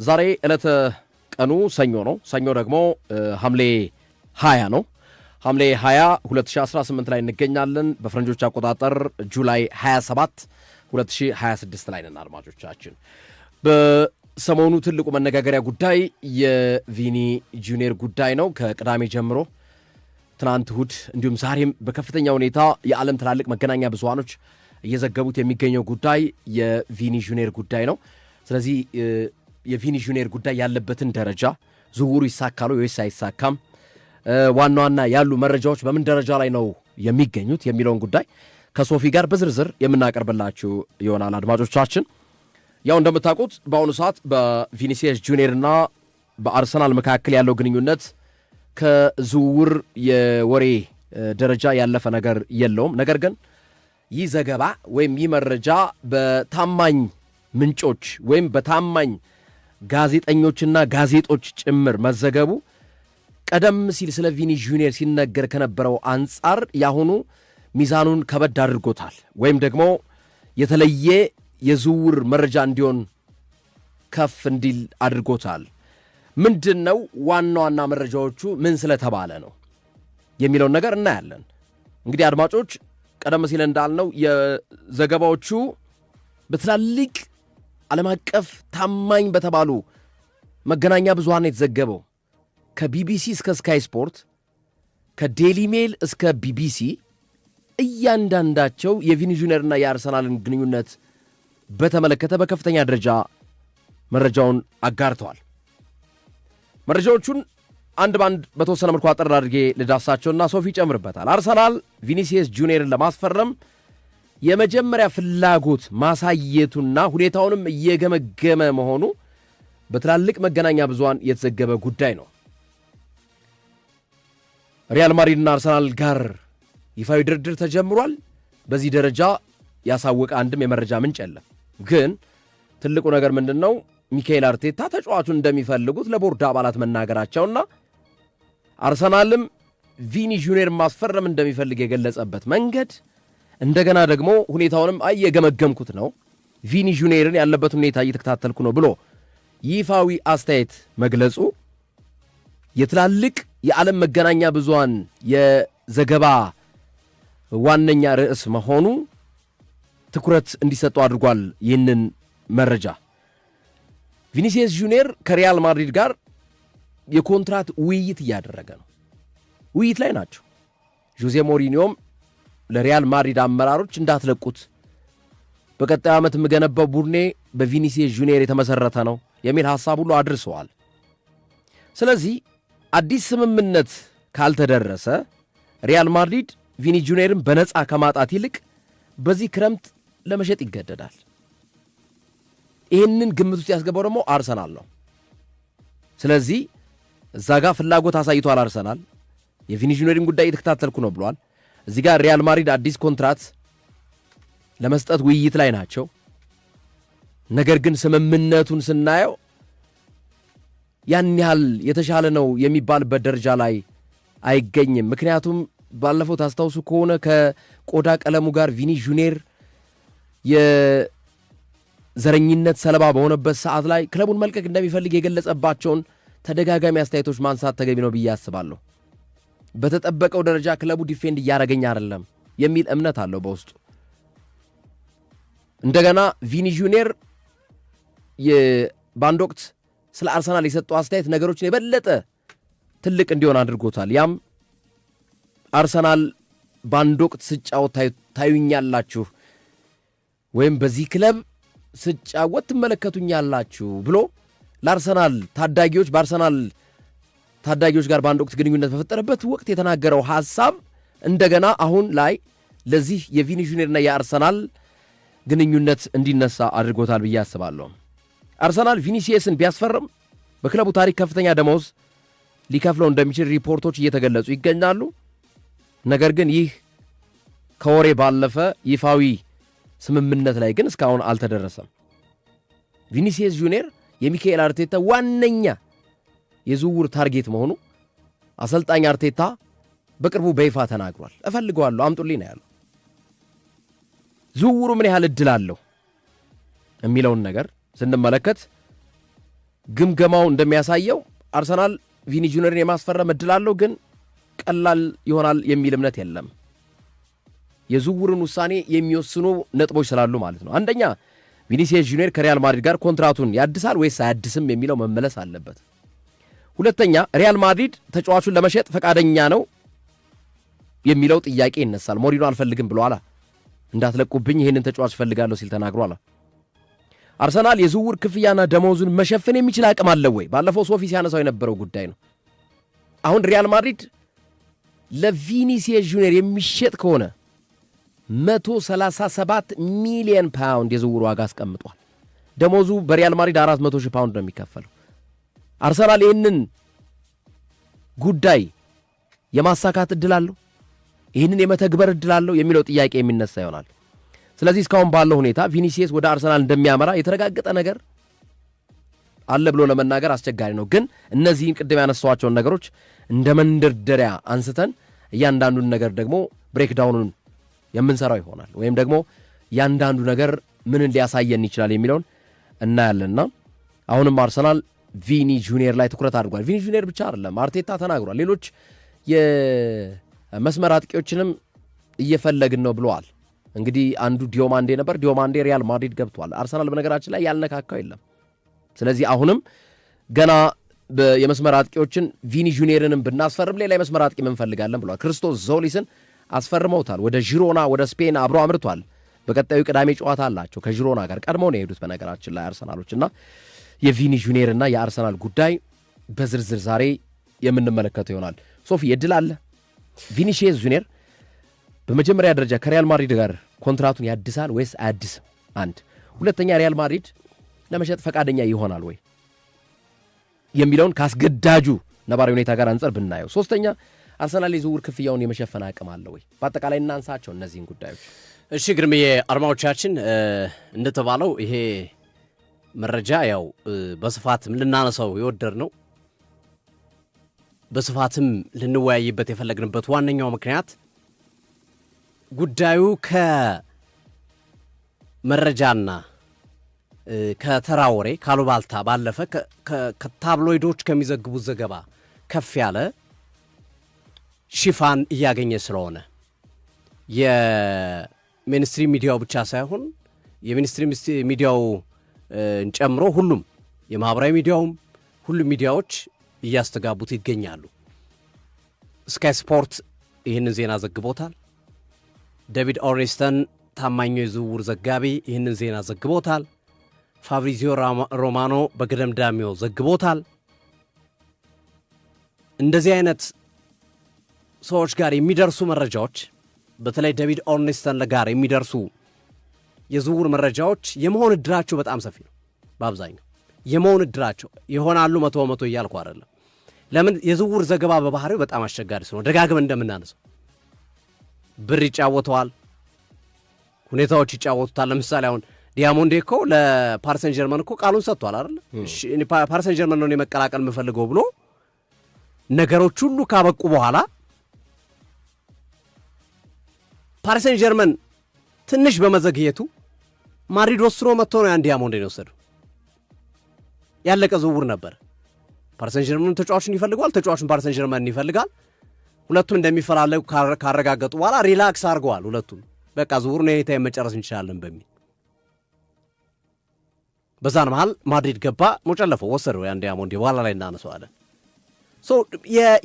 ዛሬ ዕለተ ቀኑ ሰኞ ነው። ሰኞ ደግሞ ሐምሌ 20 ነው። ሐምሌ 20 2018 ላይ እንገኛለን። በፈረንጆች አቆጣጠር ጁላይ 27 2026 ላይ ነን። አድማጮቻችን በሰሞኑ ትልቁ መነጋገሪያ ጉዳይ የቪኒ ጁኒየር ጉዳይ ነው። ከቅዳሜ ጀምሮ ትናንት እሁድ፣ እንዲሁም ዛሬም በከፍተኛ ሁኔታ የዓለም ትላልቅ መገናኛ ብዙሃኖች እየዘገቡት የሚገኘው ጉዳይ የቪኒ ጁኒየር ጉዳይ ነው። ስለዚህ የቪኒ ጁኒየር ጉዳይ ያለበትን ደረጃ፣ ዝውውሩ ይሳካሉ ወይስ አይሳካም፣ ዋና ዋና ያሉ መረጃዎች በምን ደረጃ ላይ ነው የሚገኙት የሚለውን ጉዳይ ከሶፊ ጋር በዝርዝር የምናቀርብላችሁ ይሆናል። አድማጮቻችን ያው እንደምታውቁት በአሁኑ ሰዓት በቪኒሲየስ ጁኒየር እና በአርሰናል መካከል ያለው ግንኙነት ከዝውውር የወሬ ደረጃ ያለፈ ነገር የለውም። ነገር ግን ይህ ዘገባ ወይም ይህ መረጃ በታማኝ ምንጮች ወይም በታማኝ ጋዜጠኞችና ጋዜጦች ጭምር መዘገቡ ቀደም ሲል ስለ ቪኒ ጁኒየር ሲነገር ከነበረው አንጻር ያሁኑ ሚዛኑን ከበድ አድርጎታል፣ ወይም ደግሞ የተለየ የዝውውር መረጃ እንዲሆን ከፍ እንዲል አድርጎታል። ምንድን ነው ዋና ዋና መረጃዎቹ ምን ስለተባለ ነው የሚለውን ነገር እናያለን። እንግዲህ አድማጮች ቀደም ሲል እንዳልነው የዘገባዎቹ በትላልቅ ዓለም አቀፍ ታማኝ በተባሉ መገናኛ ብዙሃን የተዘገበው ከቢቢሲ እስከ ስካይ ስፖርት፣ ከዴሊ ሜል እስከ ቢቢሲ እያንዳንዳቸው የቪኒ ጁኒየርና የአርሰናልን ግንኙነት በተመለከተ በከፍተኛ ደረጃ መረጃውን አጋርተዋል። መረጃዎቹን አንድ ባንድ በተወሰነ መልኩ አጠር አድርጌ ልዳሳቸውና ሶፊ ይጨምርበታል። አርሰናል ቪኒሲየስ ጁኒየርን ለማስፈረም የመጀመሪያ ፍላጎት ማሳየቱና ሁኔታውንም እየገመገመ መሆኑ በትላልቅ መገናኛ ብዙሃን የተዘገበ ጉዳይ ነው። ሪያል ማድሪድና አርሰናል ጋር ይፋዊ ድርድር ተጀምሯል። በዚህ ደረጃ ያሳወቀ አንድም የመረጃ ምንጭ የለም። ግን ትልቁ ነገር ምንድነው? ሚካኤል አርቴታ ተጫዋቹን እንደሚፈልጉት ለቦርድ አባላት መናገራቸውና አርሰናልም ቪኒ ጁኒየር ማስፈረም እንደሚፈልግ የገለጸበት መንገድ፣ እንደገና ደግሞ ሁኔታውንም እየገመገምኩት ነው፣ ቪኒ ጁኒየርን ያለበት ሁኔታ እየተከታተልኩ ነው ብሎ ይፋዊ አስተያየት መግለጹ የትላልቅ የዓለም መገናኛ ብዙሃን የዘገባ ዋነኛ ርዕስ መሆኑ ትኩረት እንዲሰጡ አድርጓል። ይህንን መረጃ ቪኒሲየስ ጁኒየር ከሪያል ማድሪድ ጋር የኮንትራት ውይይት እያደረገ ነው። ውይይት ላይ ናቸው። ጆዜ ሞሪኒዮም ለሪያል ማድሪድ አመራሮች እንዳትለቁት፣ በቀጣዩ ዓመት የምገነባው ቡድኔ በቪኒሲየስ ጁኒየር የተመሠረተ ነው የሚል ሐሳብ ሁሉ አድርሰዋል። ስለዚህ አዲስ ስምምነት ካልተደረሰ ሪያል ማድሪድ ቪኒ ጁኒየርን በነፃ ከማጣት ይልቅ በዚህ ክረምት ለመሸጥ ይገደዳል። ይህንን ግምት ውስጥ ያስገባው ደግሞ አርሰናል ነው። ስለዚህ እዛ ጋር ፍላጎት አሳይቷል። አርሰናል የቪኒ ጁኒየርን ጉዳይ እየተከታተልኩ ነው ብሏል። እዚህ ጋር ሪያል ማድሪድ አዲስ ኮንትራት ለመስጠት ውይይት ላይ ናቸው። ነገር ግን ስምምነቱን ስናየው ያን ያህል የተሻለ ነው የሚባልበት ደረጃ ላይ አይገኝም። ምክንያቱም ባለፈው ታስታውሱ ከሆነ ከቆዳ ቀለሙ ጋር ቪኒ ጁኒየር የዘረኝነት ሰለባ በሆነበት ሰዓት ላይ ክለቡን መልቀቅ እንደሚፈልግ የገለጸባቸውን ተደጋጋሚ አስተያየቶች ማንሳት ተገቢ ነው ብዬ አስባለሁ። በተጠበቀው ደረጃ ክለቡ ዲፌንድ እያደረገኝ አይደለም የሚል እምነት አለው በውስጡ። እንደገና ቪኒ ጁኒየር በአንድ ወቅት ስለ አርሰናል የሰጠው አስተያየት ነገሮችን የበለጠ ትልቅ እንዲሆን አድርጎታል። ያም አርሰናል በአንድ ወቅት ስጫወት ታዩኛላችሁ ወይም በዚህ ክለብ ስጫወት ትመለከቱኛላችሁ ብሎ ለአርሰናል ታዳጊዎች በአርሰናል ታዳጊዎች ጋር በአንድ ወቅት ግንኙነት በፈጠረበት ወቅት የተናገረው ሐሳብ እንደገና አሁን ላይ ለዚህ የቪኒ ጁኒየርና የአርሰናል ግንኙነት እንዲነሳ አድርጎታል ብዬ አስባለሁ። አርሰናል ቪኒሲየስን ቢያስፈርም በክለቡ ታሪክ ከፍተኛ ደመወዝ ሊከፍለው እንደሚችል ሪፖርቶች እየተገለጹ ይገኛሉ። ነገር ግን ይህ ከወሬ ባለፈ ይፋዊ ስምምነት ላይ ግን እስካሁን አልተደረሰም። ቪኒሲየስ ጁኒየር የሚካኤል አርቴታ ዋነኛ የዝውውር ታርጌት መሆኑ አሰልጣኝ አርቴታ በቅርቡ በይፋ ተናግሯል። እፈልገዋለሁ አምጡልኝ ነው ያለው። ዝውውሩ ምን ያህል እድል አለው የሚለውን ነገር ስንመለከት ግምገማው እንደሚያሳየው አርሰናል ቪኒ ጁኒየርን የማስፈረም እድል አለው፣ ግን ቀላል ይሆናል የሚል እምነት የለም። የዝውውሩን ውሳኔ የሚወስኑ ነጥቦች ስላሉ ማለት ነው። አንደኛ ቪኒሲየስ ጁኒየር ከሪያል ማድሪድ ጋር ኮንትራቱን ያድሳል ወይስ አያድስም የሚለው መመለስ አለበት። ሁለተኛ ሪያል ማድሪድ ተጫዋቹን ለመሸጥ ፈቃደኛ ነው የሚለው ጥያቄ ይነሳል። ሞሪኖ አልፈልግም ብሏል። እንዳትለቁብኝ ይሄንን ተጫዋች ፈልጋለሁ ሲል ተናግሯል። አርሰናል የዝውውር ክፍያና ደሞዙን መሸፈን የሚችል አቅም አለው ወይ? ባለፈው ሶፊ ሲያነሳው የነበረው ጉዳይ ነው። አሁን ሪያል ማድሪድ ለቪኒሲየስ ጁኒየር የሚሸጥ ከሆነ 137 ሚሊዮን ፓውንድ የዝውውር ዋጋ አስቀምጧል። ደሞዙ በሪያል ማድሪድ 400,000 ፓውንድ ነው የሚከፈለው። አርሰናል ይህንን ጉዳይ የማሳካት እድል አለው፣ ይህንን የመተግበር እድል አለው የሚለው ጥያቄ የሚነሳ ይሆናል። ስለዚህ እስካሁን ባለው ሁኔታ ቪኒሲየስ ወደ አርሰናል እንደሚያመራ የተረጋገጠ ነገር አለ ብሎ ለመናገር አስቸጋሪ ነው። ግን እነዚህን ቅድም ያነሳዋቸውን ነገሮች እንደ መንደርደሪያ አንስተን እያንዳንዱን ነገር ደግሞ ብሬክዳውኑን የምንሰራው ይሆናል፣ ወይም ደግሞ ያንዳንዱ ነገር ምንን ሊያሳየን ይችላል የሚለውን እናያለንና አሁንም አርሰናል ቪኒ ጁኒየር ላይ ትኩረት አድርጓል። ቪኒ ጁኒየር ብቻ አይደለም፣ አርቴታ ተናግሯል። ሌሎች የመስመር አጥቂዎችንም እየፈለግን ነው ብለዋል። እንግዲህ አንዱ ዲዮማንዴ ነበር። ዲዮማንዴ ሪያል ማድሪድ ገብቷል። አርሰናል በነገራችን ላይ ያልነካካው የለም። ስለዚህ አሁንም ገና የመስመር አጥቂዎችን ቪኒ ጁኒየርንም ብናስፈርም ሌላ የመስመር አጥቂ እንፈልጋለን ብለዋል። ክርስቶስ ዞሊስን አስፈርመውታል። ወደ ዢሮና ወደ ስፔን አብሮ አምርቷል። በቀጣዩ ቅዳሜ ጨዋታ አላቸው ከዢሮና ጋር። ቀድመው ነው የሄዱት በነገራችን ላይ አርሰናሎችና የቪኒ ጁኒየርና የአርሰናል ጉዳይ በዝርዝር ዛሬ የምንመለከተው ይሆናል። ሶፊ እድል አለ ቪኒሲየስ ጁኒየር በመጀመሪያ ደረጃ ከሪያል ማድሪድ ጋር ኮንትራቱን ያድሳል ወይስ አያድስም? አንድ ሁለተኛ ሪያል ማድሪድ ለመሸጥ ፈቃደኛ ይሆናል ወይ የሚለውን ካስገዳጁ ነባራዊ ሁኔታ ጋር አንጸር ብናየው፣ ሶስተኛ አርሰናል የዝውውር ክፍያውን የመሸፈን አቅም አለው ወይ? በአጠቃላይ እናንሳቸው እነዚህን ጉዳዮች። እሺ ግርምዬ አድማጮቻችን እንደተባለው ይሄ መረጃ ያው በስፋትም ልናነሳው የወደር ነው፣ በስፋትም ልንወያይበት የፈለግንበት ዋነኛው ምክንያት ጉዳዩ ከመረጃና ከተራወሬ ካሉባልታ ባለፈ ከታብሎይዶች ከሚዘግቡት ዘገባ ከፍ ያለ ሽፋን እያገኘ ስለሆነ የሚኒስትሪ ሚዲያው ብቻ ሳይሆን የሚኒስትሪ ሚዲያው ጨምሮ ሁሉም የማህበራዊ ሚዲያውም ሁሉም ሚዲያዎች እያስተጋቡት ይገኛሉ። ስካይ ስፖርት ይህንን ዜና ዘግቦታል። ዴቪድ ኦርኔስተን ታማኙ የዝውውር ዘጋቢ ይህንን ዜና ዘግቦታል። ፋብሪዚዮ ሮማኖ በገደምዳሜው ዘግቦታል። እንደዚህ አይነት ሰዎች ጋር የሚደርሱ መረጃዎች በተለይ ዴቪድ ኦርኔስተን ጋር የሚደርሱ የዝውውር መረጃዎች የመሆን እድላቸው በጣም ሰፊ ነው። በአብዛኛው የመሆን እድላቸው ይሆናሉ 100% እያልኩ አይደለም። ለምን የዝውውር ዘገባ በባህሪው በጣም አስቸጋሪ ስለሆነ ደጋግመን እንደምናነሳው ብር ይጫወተዋል፣ ሁኔታዎች ይጫወቱታል። ለምሳሌ አሁን ዲያሞንዴ እኮ ለፓሪሰን ጀርመን እኮ ቃሉን ሰጥቷል አይደል? እሺ እኔ ፓሪሰን ጀርመን ነው የመቀላቀል የምፈልገው ብሎ ነገሮች ሁሉ ካበቁ በኋላ ፓሪሰን ጀርመን ትንሽ በመዘግየቱ ማድሪድ ወስኖ መጥቶ ነው ያን ዲያሞንዴ ነው ወሰደው። ያለቀ ዝውውር ነበር። ፓሪሰን ጀርመን ተጫዋቹን ይፈልጋል፣ ተጫዋቹን ፓሪሰን ጀርመን ይፈልጋል። ሁለቱም እንደሚፈላለጉ ካረጋገጡ በኋላ ሪላክስ አድርገዋል ሁለቱም። በቃ ዝውውሩን የኔታ መጨረስ እንችላለን በሚል በዛን መሃል ማድሪድ ገባ፣ ሞጨለፈው ወሰደው ያን ዲያሞንዴ። በኋላ ላይ እናነሳዋለን።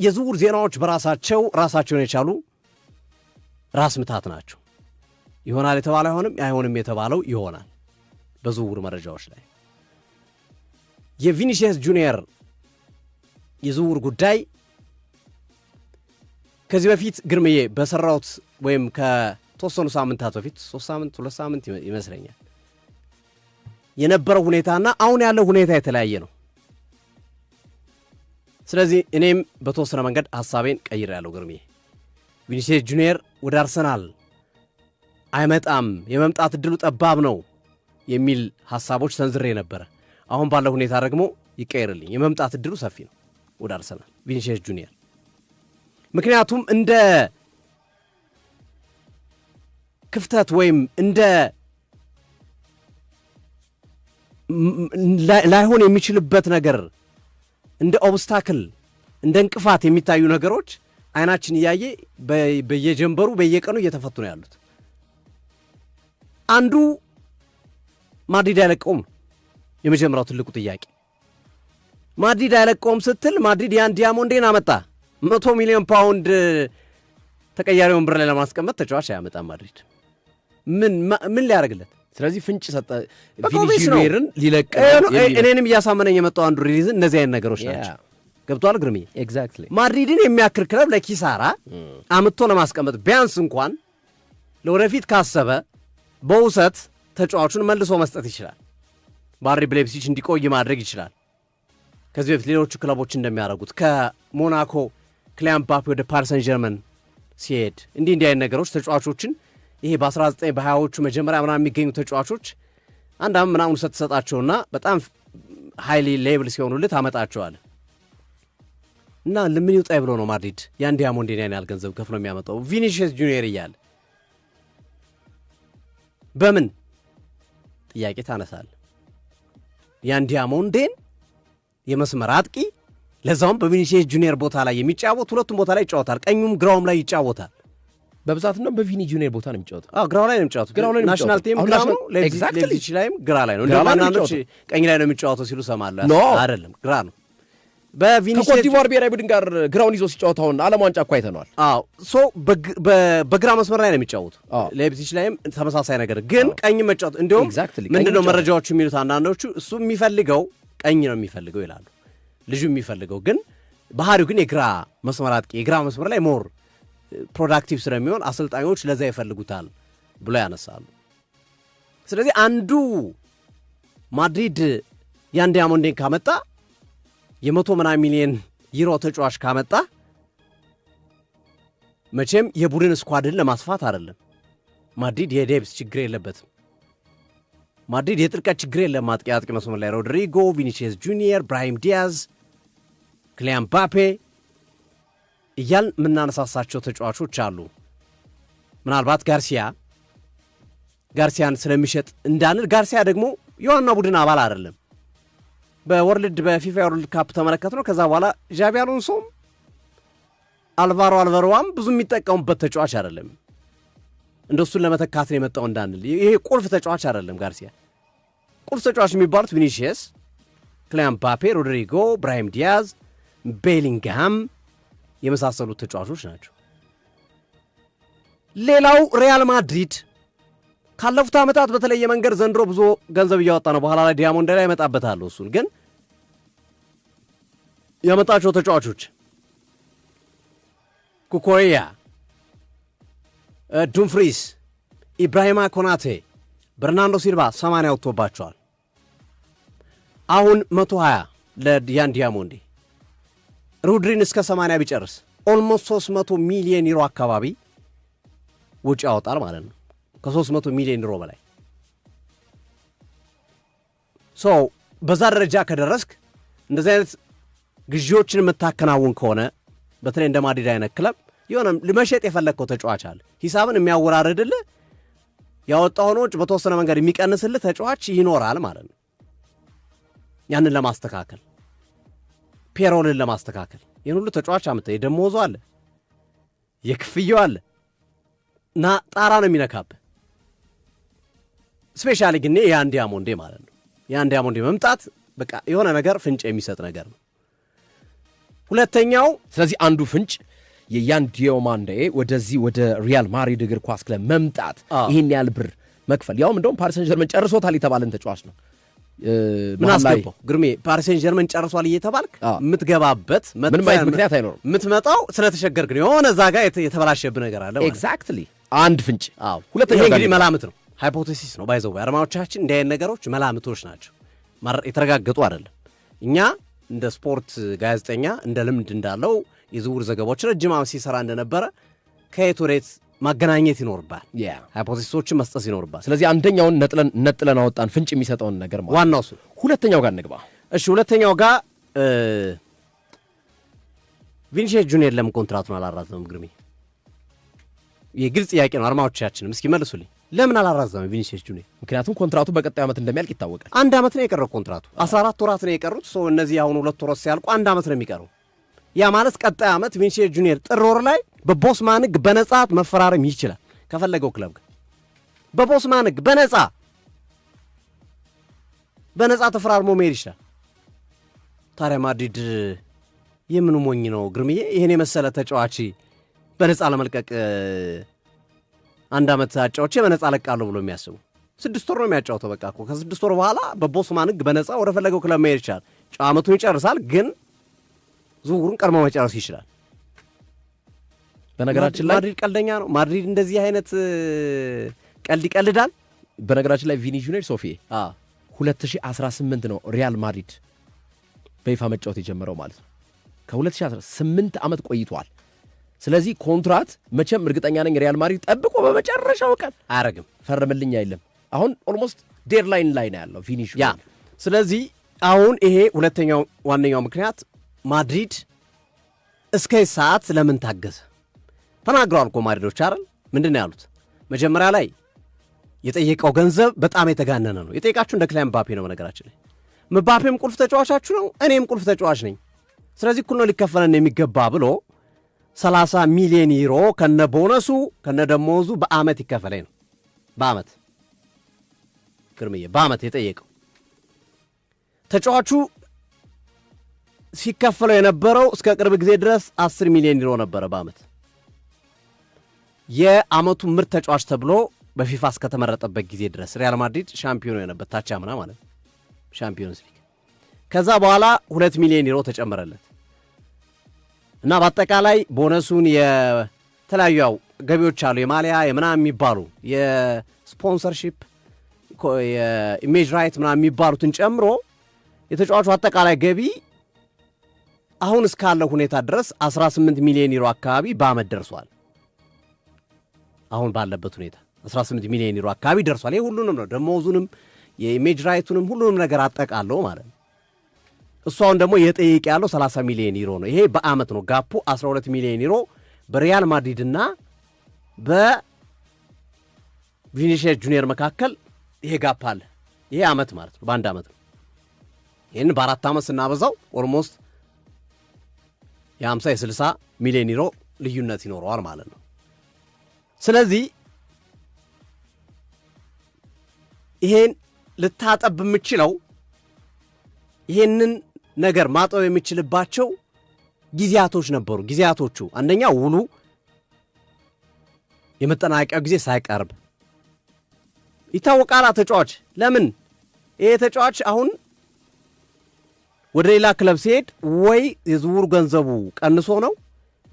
የዝውውር ዜናዎች በራሳቸው ራሳቸውን የቻሉ ራስ ምታት ናቸው። ይሆናል የተባለ አይሆንም የተባለው ይሆናል። በዝውውር መረጃዎች ላይ የቪኒሲየስ ጁኒየር የዝውውር ጉዳይ ከዚህ በፊት ግርምዬ በሰራውት ወይም ከተወሰኑ ሳምንታት በፊት 3 ሳምንት 2 ሳምንት ይመስለኛል የነበረው ሁኔታና አሁን ያለው ሁኔታ የተለያየ ነው። ስለዚህ እኔም በተወሰነ መንገድ ሐሳቤን ቀይሬያለሁ። ግርምዬ ቪኒሲየስ ጁኒየር ወደ አርሰናል አይመጣም፣ የመምጣት እድሉ ጠባብ ነው የሚል ሐሳቦች ሰንዝሬ ነበር። አሁን ባለው ሁኔታ ደግሞ ይቀየርልኝ፣ የመምጣት እድሉ ሰፊ ነው ወደ አርሰናል ቪኒሲየስ ጁኒየር። ምክንያቱም እንደ ክፍተት ወይም እንደ ላይሆን የሚችልበት ነገር እንደ ኦብስታክል እንደ እንቅፋት የሚታዩ ነገሮች አይናችን እያየ በየጀንበሩ በየቀኑ እየተፈቱ ነው ያሉት። አንዱ ማድሪድ አይለቀውም። የመጀመሪያው ትልቁ ጥያቄ ማድሪድ አይለቀውም ስትል ማድሪድ ያን ዲያሞንዴን አመጣ። 100 ሚሊዮን ፓውንድ ተቀያሪ ወንበር ላይ ለማስቀመጥ ተጫዋች አያመጣም ማድሪድ። ምን ሊያደርግለት? ስለዚህ ፍንጭ ሰጠ ቪኒሲየስን ሊለቅ። እኔንም እያሳመነኝ የመጣው አንዱ ሪሊዝን እነዚህ አይነት ነገሮች ናቸው። ገብቷል ግርሜ? ኤግዛክትሊ። ማድሪድን የሚያክል ክለብ ለኪሳራ አምጥቶ ለማስቀመጥ ቢያንስ እንኳን ለወደፊት ካሰበ በውሰት ተጫዋቹን መልሶ መስጠት ይችላል። በአርቢ ሌፕዚግ እንዲቆይ ማድረግ ይችላል። ከዚህ በፊት ሌሎቹ ክለቦች እንደሚያደርጉት ከሞናኮ ክሊያን ምባፔ ወደ ፓሪስ ሰን ጀርመን ሲሄድ እንዲህ አይነት ነገሮች ተጫዋቾችን ይሄ በ19 በ20ዎቹ መጀመሪያ ምናምን የሚገኙ ተጫዋቾች አንድ አመት ምናምን ስትሰጣቸውና በጣም ሃይሊ ሌቭል ሲሆኑልህ ታመጣቸዋለህ። እና ለምን ይውጣ ብሎ ነው ማድሪድ ያን ዲያሞንዴን ያን ያህል ገንዘብ ከፍሎ የሚያመጣው ቪኒሺየስ ጁኒየር እያለ በምን ጥያቄ ታነሳለህ? ያን ዲያሞንዴን የመስመር አጥቂ ለዛውም በቪኒሺየስ ጁኒየር ቦታ ላይ የሚጫወት ሁለቱም ቦታ ላይ ይጫወታል። ቀኙም ግራውም ላይ ይጫወታል። በብዛት ነው በቪኒ ጁኒየር ቦታ ነው የሚጫወተው። ግራው ላይ ነው የሚጫወተው። ናሽናል ቲም ግራው ነው። ሌፕዚግ ላይም ግራ ላይ ነው። እንደውም አንዳንዶች ቀኝ ላይ ነው የሚጫወተው ሲሉ ሰማለሁ። አይደለም ግራ ነው። በቪኒሺየስ ከኮትዲቯር ብሔራዊ ቡድን ጋር ግራውን ይዞ ሲጫወታውን ዓለም ዋንጫ እኮ አይተነዋል። በግራ መስመር ላይ ነው የሚጫወቱ። ሌፕዚግ ላይም ተመሳሳይ ነገር ግን ቀኝ መጫወት እንደውም ምንድነው መረጃዎቹ የሚሉት አንዳንዶቹ እሱ የሚፈልገው ቀኝ ነው የሚፈልገው ይላሉ። ልጁ የሚፈልገው ግን ባህሪው ግን የግራ መስመር አጥቂ የግራ መስመር ላይ ሞር ፕሮዳክቲቭ ስለሚሆን አሰልጣኞች ለዛ ይፈልጉታል ብሎ ያነሳሉ። ስለዚህ አንዱ ማድሪድ ያን ዲያሞንዴን ካመጣ የ100 ሚሊዮን ዩሮ ተጫዋች ካመጣ መቼም የቡድን ስኳድን ለማስፋት አይደለም። ማድሪድ የዴፕስ ችግር የለበትም። ማድሪድ የጥልቀት ችግር የለም። አጥቂ መስመር ላይ ሮድሪጎ፣ ቪኒሺየስ ጁኒየር፣ ብራሂም ዲያዝ፣ ክሊያን ምባፔ እያልን የምናነሳሳቸው ተጫዋቾች አሉ። ምናልባት ጋርሲያን ስለሚሸጥ እንዳንል ጋርሲያ ደግሞ የዋና ቡድን አባል አይደለም። በፊፋ ወርልድ ካፕ ተመለከት ነው። ከዛ በኋላ ዣቪ አሎንሶም አልቫሮዋም ብዙ የሚጠቀሙበት ተጫዋች አይደለም። እንደሱን ለመተካት ነው የመጣው እንዳንል ይሄ ቁልፍ ተጫዋች አይደለም። ጋርሲያ ቁልፍ ተጫዋች የሚባሉት ቪኒሺየስ፣ ክሊያን ምባፔ፣ ሮድሪጎ፣ ብራሂም ዲያዝ፣ ቤሊንግሃም የመሳሰሉት ተጫዋቾች ናቸው። ሌላው ሪያል ማድሪድ ካለፉት ዓመታት በተለየ መንገድ ዘንድሮ ብዙ ገንዘብ እያወጣ ነው። በኋላ ላይ ዲያሞንድ ላይ ያመጣበታለሁ። እሱን ግን ያመጣቸው ተጫዋቾች ኩኮሬያ፣ ዱምፍሪስ፣ ኢብራሂማ ኮናቴ፣ በርናንዶ ሲልቫ 80 ወጥቶባቸዋል። አሁን 120 ለያን ዲያሞንዴ ሮድሪን እስከ 80 ቢጨርስ ኦልሞስት 300 ሚሊዮን ዩሮ አካባቢ ውጭ ያወጣል ማለት ነው። ከ300 ሚሊዮን ዩሮ በላይ በዛ ደረጃ ከደረስክ እንደዚህ አይነት ግዢዎችን የምታከናውን ከሆነ በተለይ እንደ ማድሪድ አይነት ክለብ የሆነ ለመሸጥ የፈለግከው ተጫዋች አለ። ሂሳብን የሚያወራርድልህ ያወጣውን ወጭ በተወሰነ መንገድ የሚቀንስልህ ተጫዋች ይኖራል ማለት ነው። ያንን ለማስተካከል ፔሮልን ለማስተካከል ይህን ሁሉ ተጫዋች አምጥተህ የደሞዙ አለ የክፍያው አለ እና ጣራ ነው የሚነካብህ። ስፔሻሊ ግን ያን ዲያሞንዴ ማለት ነው። ያን ዲያሞንዴ መምጣት በቃ የሆነ ነገር ፍንጭ የሚሰጥ ነገር ነው። ሁለተኛው ስለዚህ አንዱ ፍንጭ የያን ዲያሞንዴ ወደዚህ ወደ ሪያል ማድሪድ እግር ኳስ ክለብ መምጣት ይሄን ያህል ብር መክፈል ያውም እንደውም ፓሪስ ሰን ጀርመን ጨርሶታል የተባለን ተጫዋች ነው። ምን አስገባው ግርሜ? ፓሪስ ሰን ጀርመን ጨርሷል እየተባልክ የምትገባበት ምንም አይነት ምክንያት አይኖርም። የምትመጣው ስለተሸገርክ ነው። የሆነ እዛ ጋር የተበላሸብህ ነገር አለ ማለት ኤግዛክትሊ አንድ ፍንጭ። ሁለተኛው እንግዲህ መላምት ነው፣ ሃይፖቴሲስ ነው። ባይዘው አድማጮቻችን እንዲህ አይነት ነገሮች መላምቶች ናቸው፣ የተረጋገጡ አይደለም። እኛ እንደ ስፖርት ጋዜጠኛ እንደ ልምድ እንዳለው የዝውውር ዘገባዎች ረጅም ዓመት ሲሰራ እንደነበረ ከየት ወዴት ማገናኘት ይኖርባል፣ ሃይፖቴሲሶችን መስጠት ይኖርባል። ስለዚህ አንደኛውን ነጥለን አወጣን፣ ፍንጭ የሚሰጠውን ነገር ማለት ዋናው እሱ። ሁለተኛው ጋር እንግባ። እሺ ሁለተኛው ጋር ቪኒሺየስ ጁኒየር ለምን ኮንትራቱን አላራዘመም ግርሜ? የግልጽ ጥያቄ ነው። አድማጮቻችንም እስኪ መልሱልኝ። ለምን አላራዘመም ቪኒሲየስ ጁኒየር? ምክንያቱም ኮንትራቱ በቀጣዩ ዓመት እንደሚያልቅ ይታወቃል። 1 ዓመት ነው የቀረው ኮንትራቱ። 14 ወራት ነው የቀሩት። እነዚህ አሁን 2 ወራት ሲያልቁ 1 ዓመት ነው የሚቀረው። ያ ማለት ቀጣይ ዓመት ቪኒሲየስ ጁኒየር ጥር ወር ላይ በቦስማን ሕግ በነጻ መፈራረም ይችላል ከፈለገው ክለብ ጋር። በቦስማን ሕግ በነጻ ተፈራርሞ መሄድ ይችላል። ታዲያ ማድሪድ የምን ሞኝ ነው ግርምዬ? ይሄን የመሰለ ተጫዋች በነጻ ለመልቀቅ 1 ዓመት አጫውቼ በነጻ ለቃለሁ ብሎ የሚያስቡ 6 ወር ነው የሚያጫውተው። በቃ እኮ ከ6 ወር በኋላ በቦስማን ሕግ በነጻ ወደ ፈለገው ክለብ መሄድ ይችላል። ዓመቱን ይጨርሳል፣ ግን ዝውውሩን ቀድሞ መጨረስ ይችላል። በነገራችን ላይ ማድሪድ ቀልደኛ ነው። ማድሪድ እንደዚህ አይነት ቀልድ ይቀልዳል። በነገራችን ላይ ቪኒ ጁኒየር ሶፊ 2018 ነው ሪያል ማድሪድ በይፋ መጫወት የጀመረው ማለት ነው። ከ2018 ዓመት ቆይቷል። ስለዚህ ኮንትራት መቼም እርግጠኛ ነኝ ሪያል ማድሪድ ጠብቆ በመጨረሻው ቀን አያረግም፣ ፈርምልኝ አይልም። አሁን ኦልሞስት ዴድላይን ላይ ነው ያለው ቪኒ ጁኒየር። ስለዚህ አሁን ይሄ ሁለተኛው ዋነኛው ምክንያት ማድሪድ እስከ ሰዓት ለምን ታገሰ ተናግረዋል እኮ ማድሪዶች አይደል? ምንድን ነው ያሉት? መጀመሪያ ላይ የጠየቀው ገንዘብ በጣም የተጋነነ ነው። የጠየቃችሁ እንደ ክሊያን ምባፔ ነው። በነገራችን ላይ ምባፔም ቁልፍ ተጫዋቻችሁ ነው፣ እኔም ቁልፍ ተጫዋች ነኝ፣ ስለዚህ እኩል ነው ሊከፈለን የሚገባ ብሎ 30 ሚሊዮን ዩሮ ከነ ቦነሱ ከነ ደሞዙ በአመት ይከፈለኝ ነው። በአመት ግርምዬ፣ በአመት የጠየቀው ተጫዋቹ ሲከፈለው የነበረው እስከ ቅርብ ጊዜ ድረስ 10 ሚሊዮን ዩሮ ነበረ በአመት። የአመቱ ምርጥ ተጫዋች ተብሎ በፊፋ እስከተመረጠበት ጊዜ ድረስ ሪያል ማድሪድ ሻምፒዮን የሆነበት ታቻምና ማለት ነው፣ ሻምፒዮንስ ሊግ። ከዛ በኋላ 2 ሚሊዮን ዩሮ ተጨመረለት እና በአጠቃላይ ቦነሱን የተለያዩ ገቢዎች አሉ፣ የማሊያ የምናምን የሚባሉ የስፖንሰርሺፕ የኢሜጅ ራይት ምናምን የሚባሉትን ጨምሮ የተጫዋቹ አጠቃላይ ገቢ አሁን እስካለው ሁኔታ ድረስ 18 ሚሊዮን ዩሮ አካባቢ በአመት ደርሷል። አሁን ባለበት ሁኔታ 18 ሚሊዮን ዩሮ አካባቢ ደርሷል። ይሄ ሁሉንም ነው፣ ደሞዙንም የኢሜጅ ራይቱንም ሁሉንም ነገር አጠቃለው ማለት ነው። እሱ አሁን ደግሞ የጠየቀ ያለው 30 ሚሊዮን ዩሮ ነው። ይሄ በአመት ነው። ጋፑ 12 ሚሊዮን ዩሮ በሪያል ማድሪድና በቪኒሲየስ ጁኒየር መካከል ይሄ ጋፕ አለ። ይሄ አመት ማለት ነው፣ በአንድ አመት ነው። ይህን በ4 ዓመት ስናበዛው ኦልሞስት የ50 የ60 ሚሊዮን ዩሮ ልዩነት ይኖረዋል ማለት ነው። ስለዚህ ይሄን ልታጠብ የምችለው ይሄንን ነገር ማጠብ የሚችልባቸው ጊዜያቶች ነበሩ። ጊዜያቶቹ አንደኛ ውሉ የመጠናቀቂያው ጊዜ ሳይቀርብ ይታወቃል። ተጫዋች ለምን ይሄ ተጫዋች አሁን ወደ ሌላ ክለብ ሲሄድ ወይ የዝውውር ገንዘቡ ቀንሶ ነው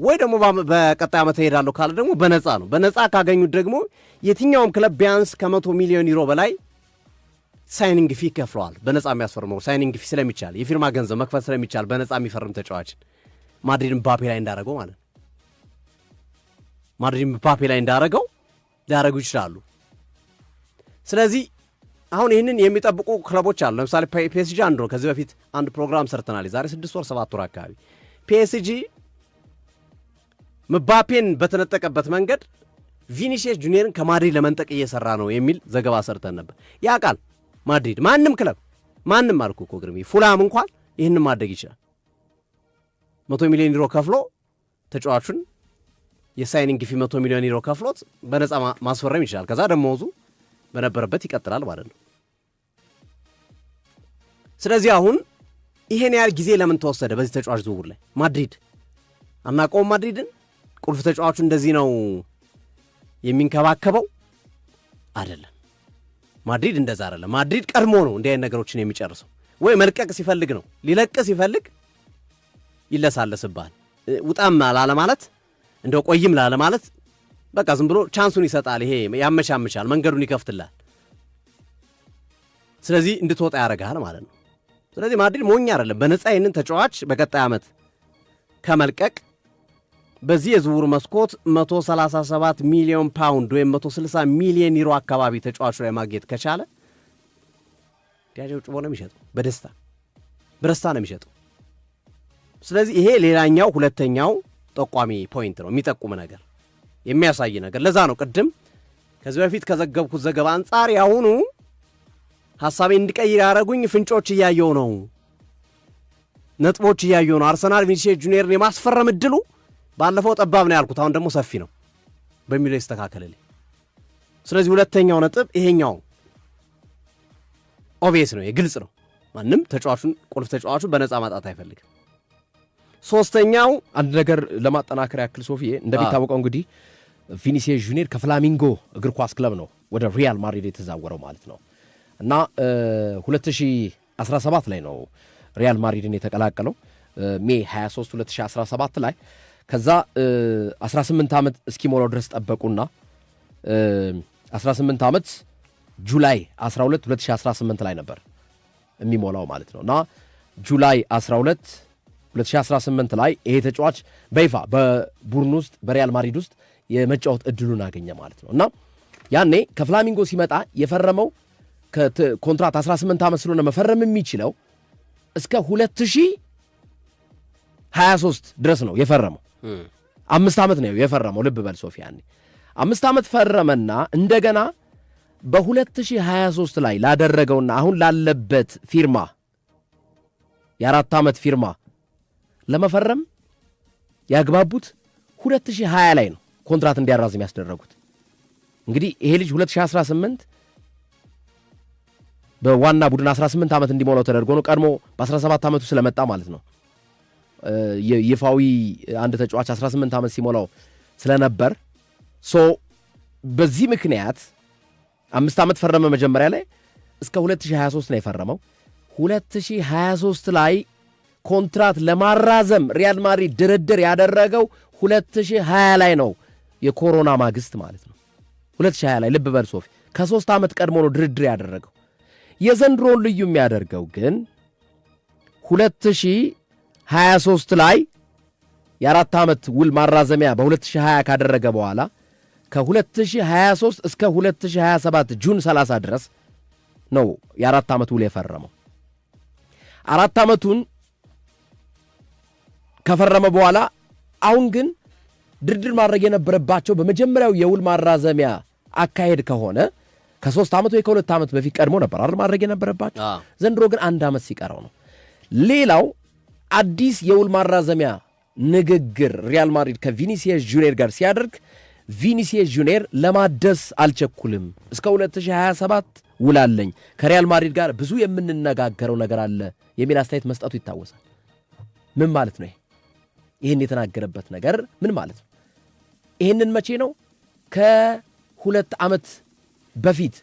ወይ ደግሞ በቀጣይ ዓመት ሄዳለሁ ካለ ደግሞ በነፃ ነው። በነፃ ካገኙት ደግሞ የትኛውም ክለብ ቢያንስ ከ100 ሚሊዮን ዩሮ በላይ ሳይኒንግ ፊ ከፍለዋል። በነፃ የሚያስፈርመው ሳይኒንግ ፊ ስለሚቻል የፊርማ ገንዘብ መክፈል ስለሚቻል በነፃ የሚፈርም ተጫዋችን ማድሪድ ምባፔ ላይ እንዳረገው ማለት ነው። ማድሪድ ምባፔ ላይ እንዳረገው ሊያረጉ ይችላሉ። ስለዚህ አሁን ይህንን የሚጠብቁ ክለቦች አሉ። ለምሳሌ ፒኤስጂ አንዱ ነው። ከዚህ በፊት አንድ ፕሮግራም ሰርተናል፣ ዛሬ 6 ወር 7 ወር አካባቢ። ፒኤስጂ ምባፔን በተነጠቀበት መንገድ ቪኒሲየስ ጁኒየርን ከማድሪድ ለመንጠቅ እየሰራ ነው የሚል ዘገባ ሰርተን ነበር። ያ ቃል ማድሪድ ማንም ክለብ ማንም አልኩ እኮ ግርሚ ፉላም እንኳን ይህንን ማድረግ ይችላል። 100 ሚሊዮን ዩሮ ከፍሎ ተጫዋቹን የሳይኒንግ ፊ 100 ሚሊዮን ዩሮ ከፍሎት በነፃ ማስፈረም ይችላል። ከዛ ደሞዙ በነበረበት ይቀጥላል ማለት ነው። ስለዚህ አሁን ይሄን ያህል ጊዜ ለምን ተወሰደ በዚህ ተጫዋች ዝውውር ላይ? ማድሪድ አናውቀውም። ማድሪድን ቁልፍ ተጫዋቹ እንደዚህ ነው የሚንከባከበው አይደለም። ማድሪድ እንደዛ አይደለም። ማድሪድ ቀድሞ ነው እንዲህ አይነት ነገሮችን የሚጨርሰው። ወይ መልቀቅ ሲፈልግ ነው፣ ሊለቅ ሲፈልግ ይለሳለስባል። ውጣም ላለ ማለት እንደው ቆይም ላለ ማለት በቃ ዝም ብሎ ቻንሱን ይሰጣል። ይሄ ያመቻምቻል፣ መንገዱን ይከፍትላል። ስለዚህ እንድትወጣ ያደርጋል ማለት ነው። ስለዚህ ማድሪድ ሞኝ አይደለም። በነፃ ይህንን ተጫዋች በቀጣይ ዓመት ከመልቀቅ በዚህ የዝውውር መስኮት 137 ሚሊዮን ፓውንድ ወይም 160 ሚሊዮን ዩሮ አካባቢ ተጫዋቹ ላይ ማግኘት ከቻለ ዲያጆ ነው የሚሸጠው። በደስታ ነው የሚሸጠው። ስለዚህ ይሄ ሌላኛው ሁለተኛው ጠቋሚ ፖይንት ነው፣ የሚጠቁም ነገር የሚያሳይ ነገር። ለዛ ነው ቅድም ከዚህ በፊት ከዘገብኩት ዘገባ አንጻር ያሁኑ ሐሳቤ እንድቀይር ያደረጉኝ ፍንጮች እያየው ነው፣ ነጥቦች እያየው ነው። አርሰናል ቪኒሲየስ ጁኒየርን የማስፈረም እድሉ ባለፈው ጠባብ ነው ያልኩት፣ አሁን ደግሞ ሰፊ ነው በሚለው ይስተካከልልኝ። ስለዚህ ሁለተኛው ነጥብ ይሄኛው ኦብቪየስ ነው፣ የግልጽ ነው። ማንም ተጫዋቹን ቁልፍ ተጫዋቹን በነፃ ማጣት አይፈልግም። ሶስተኛው አንድ ነገር ለማጠናከር ያክል ሶፊዬ እንደሚታወቀው እንግዲህ ቪኒሲየስ ጁኒየር ከፍላሚንጎ እግር ኳስ ክለብ ነው ወደ ሪያል ማድሪድ የተዛወረው ማለት ነው እና 2017 ላይ ነው ሪያል ማድሪድን የተቀላቀለው ሜይ 23 2017 ላይ። ከዛ 18 ዓመት እስኪሞላው ድረስ ጠበቁና 18 ዓመት ጁላይ 12 2018 ላይ ነበር የሚሞላው ማለት ነው እና ጁላይ 12 2018 ላይ ይሄ ተጫዋች በይፋ በቡድን ውስጥ በሪያል ማድሪድ ውስጥ የመጫወት እድሉን አገኘ ማለት ነው እና ያኔ ከፍላሚንጎ ሲመጣ የፈረመው ኮንትራት 18 ዓመት ስለሆነ መፈረም የሚችለው እስከ 2023 ድረስ ነው የፈረመው። 5 ዓመት ነው የፈረመው። ልብ በል ሶፊ፣ ያኔ 5 ዓመት ፈረመና እንደገና በ2023 ላይ ላደረገውና አሁን ላለበት ፊርማ የ4 ዓመት ፊርማ ለመፈረም ያግባቡት 2020 ላይ ነው ኮንትራት እንዲያራዝም ያስደረጉት። እንግዲህ ይሄ ልጅ 2018 በዋና ቡድን 18 ዓመት እንዲሞላው ተደርጎ ነው። ቀድሞ በ17 ዓመቱ ስለመጣ ማለት ነው። ይፋዊ አንድ ተጫዋች 18 ዓመት ሲሞላው ስለነበር በዚህ ምክንያት 5 ዓመት ፈረመ መጀመሪያ ላይ እስከ 2023 ነው የፈረመው። 2023 ላይ ኮንትራት ለማራዘም ሪያል ማድሪድ ድርድር ያደረገው 2020 ላይ ነው፣ የኮሮና ማግስት ማለት ነው። 2020 ላይ ልብ በል ሶፊ፣ ከ3 ዓመት ቀድሞ ነው ድርድር ያደረገው። የዘንድሮን ልዩ የሚያደርገው ግን 2023 ላይ የ4 ዓመት ውል ማራዘሚያ በ2020 ካደረገ በኋላ ከ2023 እስከ 2027 ጁን 30 ድረስ ነው የ4 ዓመት ውል የፈረመው። 4 ዓመቱን ከፈረመ በኋላ አሁን ግን ድርድር ማድረግ የነበረባቸው በመጀመሪያው የውል ማራዘሚያ አካሄድ ከሆነ ከ3 ዓመት ወይ ከ2 ዓመት በፊት ቀድሞ ነበር አይደል ማድረግ የነበረባቸው። ዘንድሮ ግን 1 ዓመት ሲቀረው ነው። ሌላው አዲስ የውል ማራዘሚያ ንግግር ሪያል ማድሪድ ከቪኒሲየስ ጁኒየር ጋር ሲያደርግ ቪኒሲየስ ጁኒየር ለማደስ አልቸኩልም፣ እስከ 2027 ውላለኝ፣ ከሪያል ማድሪድ ጋር ብዙ የምንነጋገረው ነገር አለ የሚል አስተያየት መስጠቱ ይታወሳል። ምን ማለት ነው? ይህን የተናገረበት ነገር ምን ማለት ነው? ይህንን መቼ ነው? ከ2 ዓመት በፊት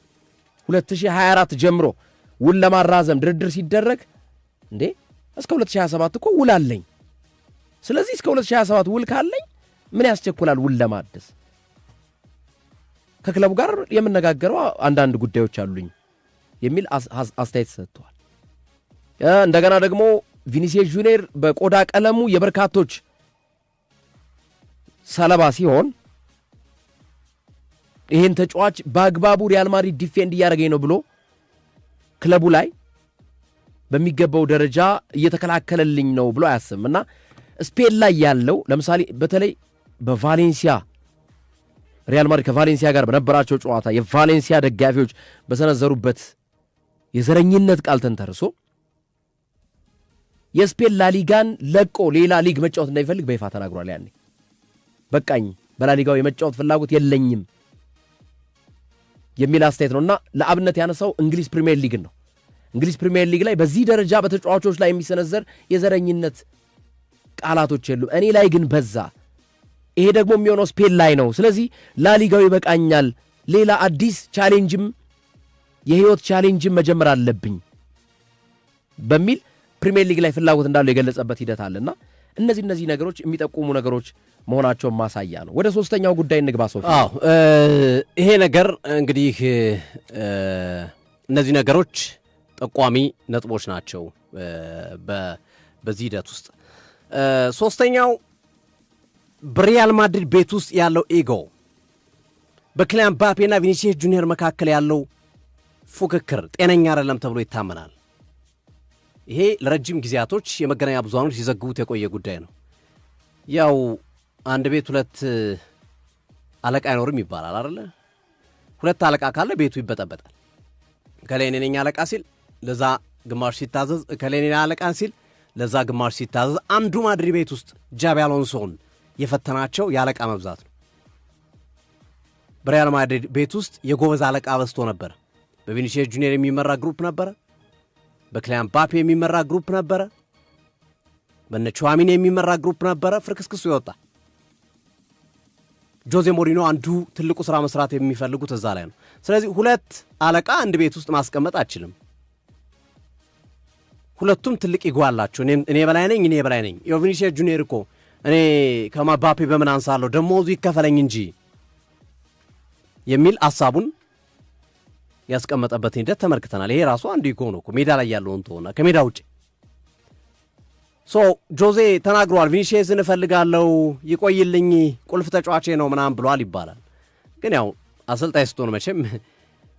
2024 ጀምሮ ውል ለማራዘም ድርድር ሲደረግ እንዴ እስከ 2027 እኮ ውል አለኝ፣ ስለዚህ እስከ 2027 ውል ካለኝ ምን ያስቸኩላል ውል ለማደስ? ከክለቡ ጋር የምነጋገረው አንዳንድ ጉዳዮች አሉኝ የሚል አስተያየት ሰጥቷል። እንደገና ደግሞ ቪኒሲየስ ጁኒየር በቆዳ ቀለሙ የበርካቶች ሰለባ ሲሆን ይህን ተጫዋች በአግባቡ ሪያል ማድሪድ ዲፌንድ እያደረገኝ ነው ብሎ ክለቡ ላይ በሚገባው ደረጃ እየተከላከለልኝ ነው ብሎ አያስብም እና ስፔን ላይ ያለው ለምሳሌ በተለይ በቫሌንሲያ ሪያል ማድሪድ ከቫሌንሲያ ጋር በነበራቸው ጨዋታ የቫሌንሲያ ደጋፊዎች በሰነዘሩበት የዘረኝነት ቃል ተንተርሶ የስፔን ላሊጋን ለቆ ሌላ ሊግ መጫወት እንዳይፈልግ በይፋ ተናግሯል። ያኔ በቃኝ በላሊጋው የመጫወት ፍላጎት የለኝም የሚል አስተያየት ነውና ለአብነት ያነሳው እንግሊዝ ፕሪሚየር ሊግ ነው። እንግሊዝ ፕሪሚየር ሊግ ላይ በዚህ ደረጃ በተጫዋቾች ላይ የሚሰነዘር የዘረኝነት ቃላቶች የሉም፣ እኔ ላይ ግን በዛ። ይሄ ደግሞ የሚሆነው ስፔን ላይ ነው። ስለዚህ ላሊጋው ይበቃኛል፣ ሌላ አዲስ ቻሌንጅም የህይወት ቻሌንጅም መጀመር አለብኝ በሚል ፕሪሚየር ሊግ ላይ ፍላጎት እንዳለው የገለጸበት ሂደት አለና እነዚህ ነገሮች የሚጠቁሙ ነገሮች መሆናቸውን ማሳያ ነው። ወደ ሶስተኛው ጉዳይ እንግባ ሶፊ። ይሄ ነገር እንግዲህ እነዚህ ነገሮች ጠቋሚ ነጥቦች ናቸው በዚህ ሂደት ውስጥ። ሶስተኛው በሪያል ማድሪድ ቤት ውስጥ ያለው ኢጎ፣ በክሊያን ምባፔና ቪኒሲየስ ጁኒየር መካከል ያለው ፉክክር ጤነኛ አይደለም ተብሎ ይታመናል። ይሄ ለረጅም ጊዜያቶች የመገናኛ ብዙሃኖች ሲዘግቡት የቆየ ጉዳይ ነው። ያው አንድ ቤት 2 አለቃ አይኖርም ይባላል አይደለ? ሁለት አለቃ ካለ ቤቱ ይበጠበጣል። ከሌኔ ነኝ አለቃ ሲል ለዛ ግማሽ ሲታዘዝ፣ ከሌኔ አለቃ ሲል ለዛ ግማሽ ሲታዘዝ። አንዱ ማድሪድ ቤት ውስጥ ጃቢ አሎንሶን የፈተናቸው የአለቃ መብዛት ነው። በሪያል ማድሪድ ቤት ውስጥ የጎበዝ አለቃ በዝቶ ነበር። በቪኒሲየስ ጁኒየር የሚመራ ግሩፕ ነበረ። በክሊያን ምባፔ የሚመራ ግሩፕ ነበረ። በነ ቹዋሚኒ የሚመራ ግሩፕ ነበረ። ፍርክስክሱ ይወጣ። ጆዜ ሞሪኖ አንዱ ትልቁ ስራ መስራት የሚፈልጉት እዛ ላይ ነው። ስለዚህ ሁለት አለቃ አንድ ቤት ውስጥ ማስቀመጥ አችልም። ሁለቱም ትልቅ ይጓላቸው። እኔ በላይ ነኝ። ቪኒሲየስ ጁኒየር እኮ እኔ ከምባፔ በምን አንሳለሁ ደሞዙ ይከፈለኝ እንጂ የሚል ሐሳቡን ያስቀመጠበት ሂደት ተመልክተናል። ይሄ ራሱ አንዱ ኢኮኖ እኮ ሜዳ ላይ ያለውን ተሆነ ከሜዳ ውጪ ጆዜ ተናግሯል። ቪኒሲየስን እፈልጋለሁ ይቆይልኝ ቁልፍ ተጫዋቼ ነው ምናምን ብሏል ይባላል። ግን ያው አሰልጣኝ ስትሆን መቼም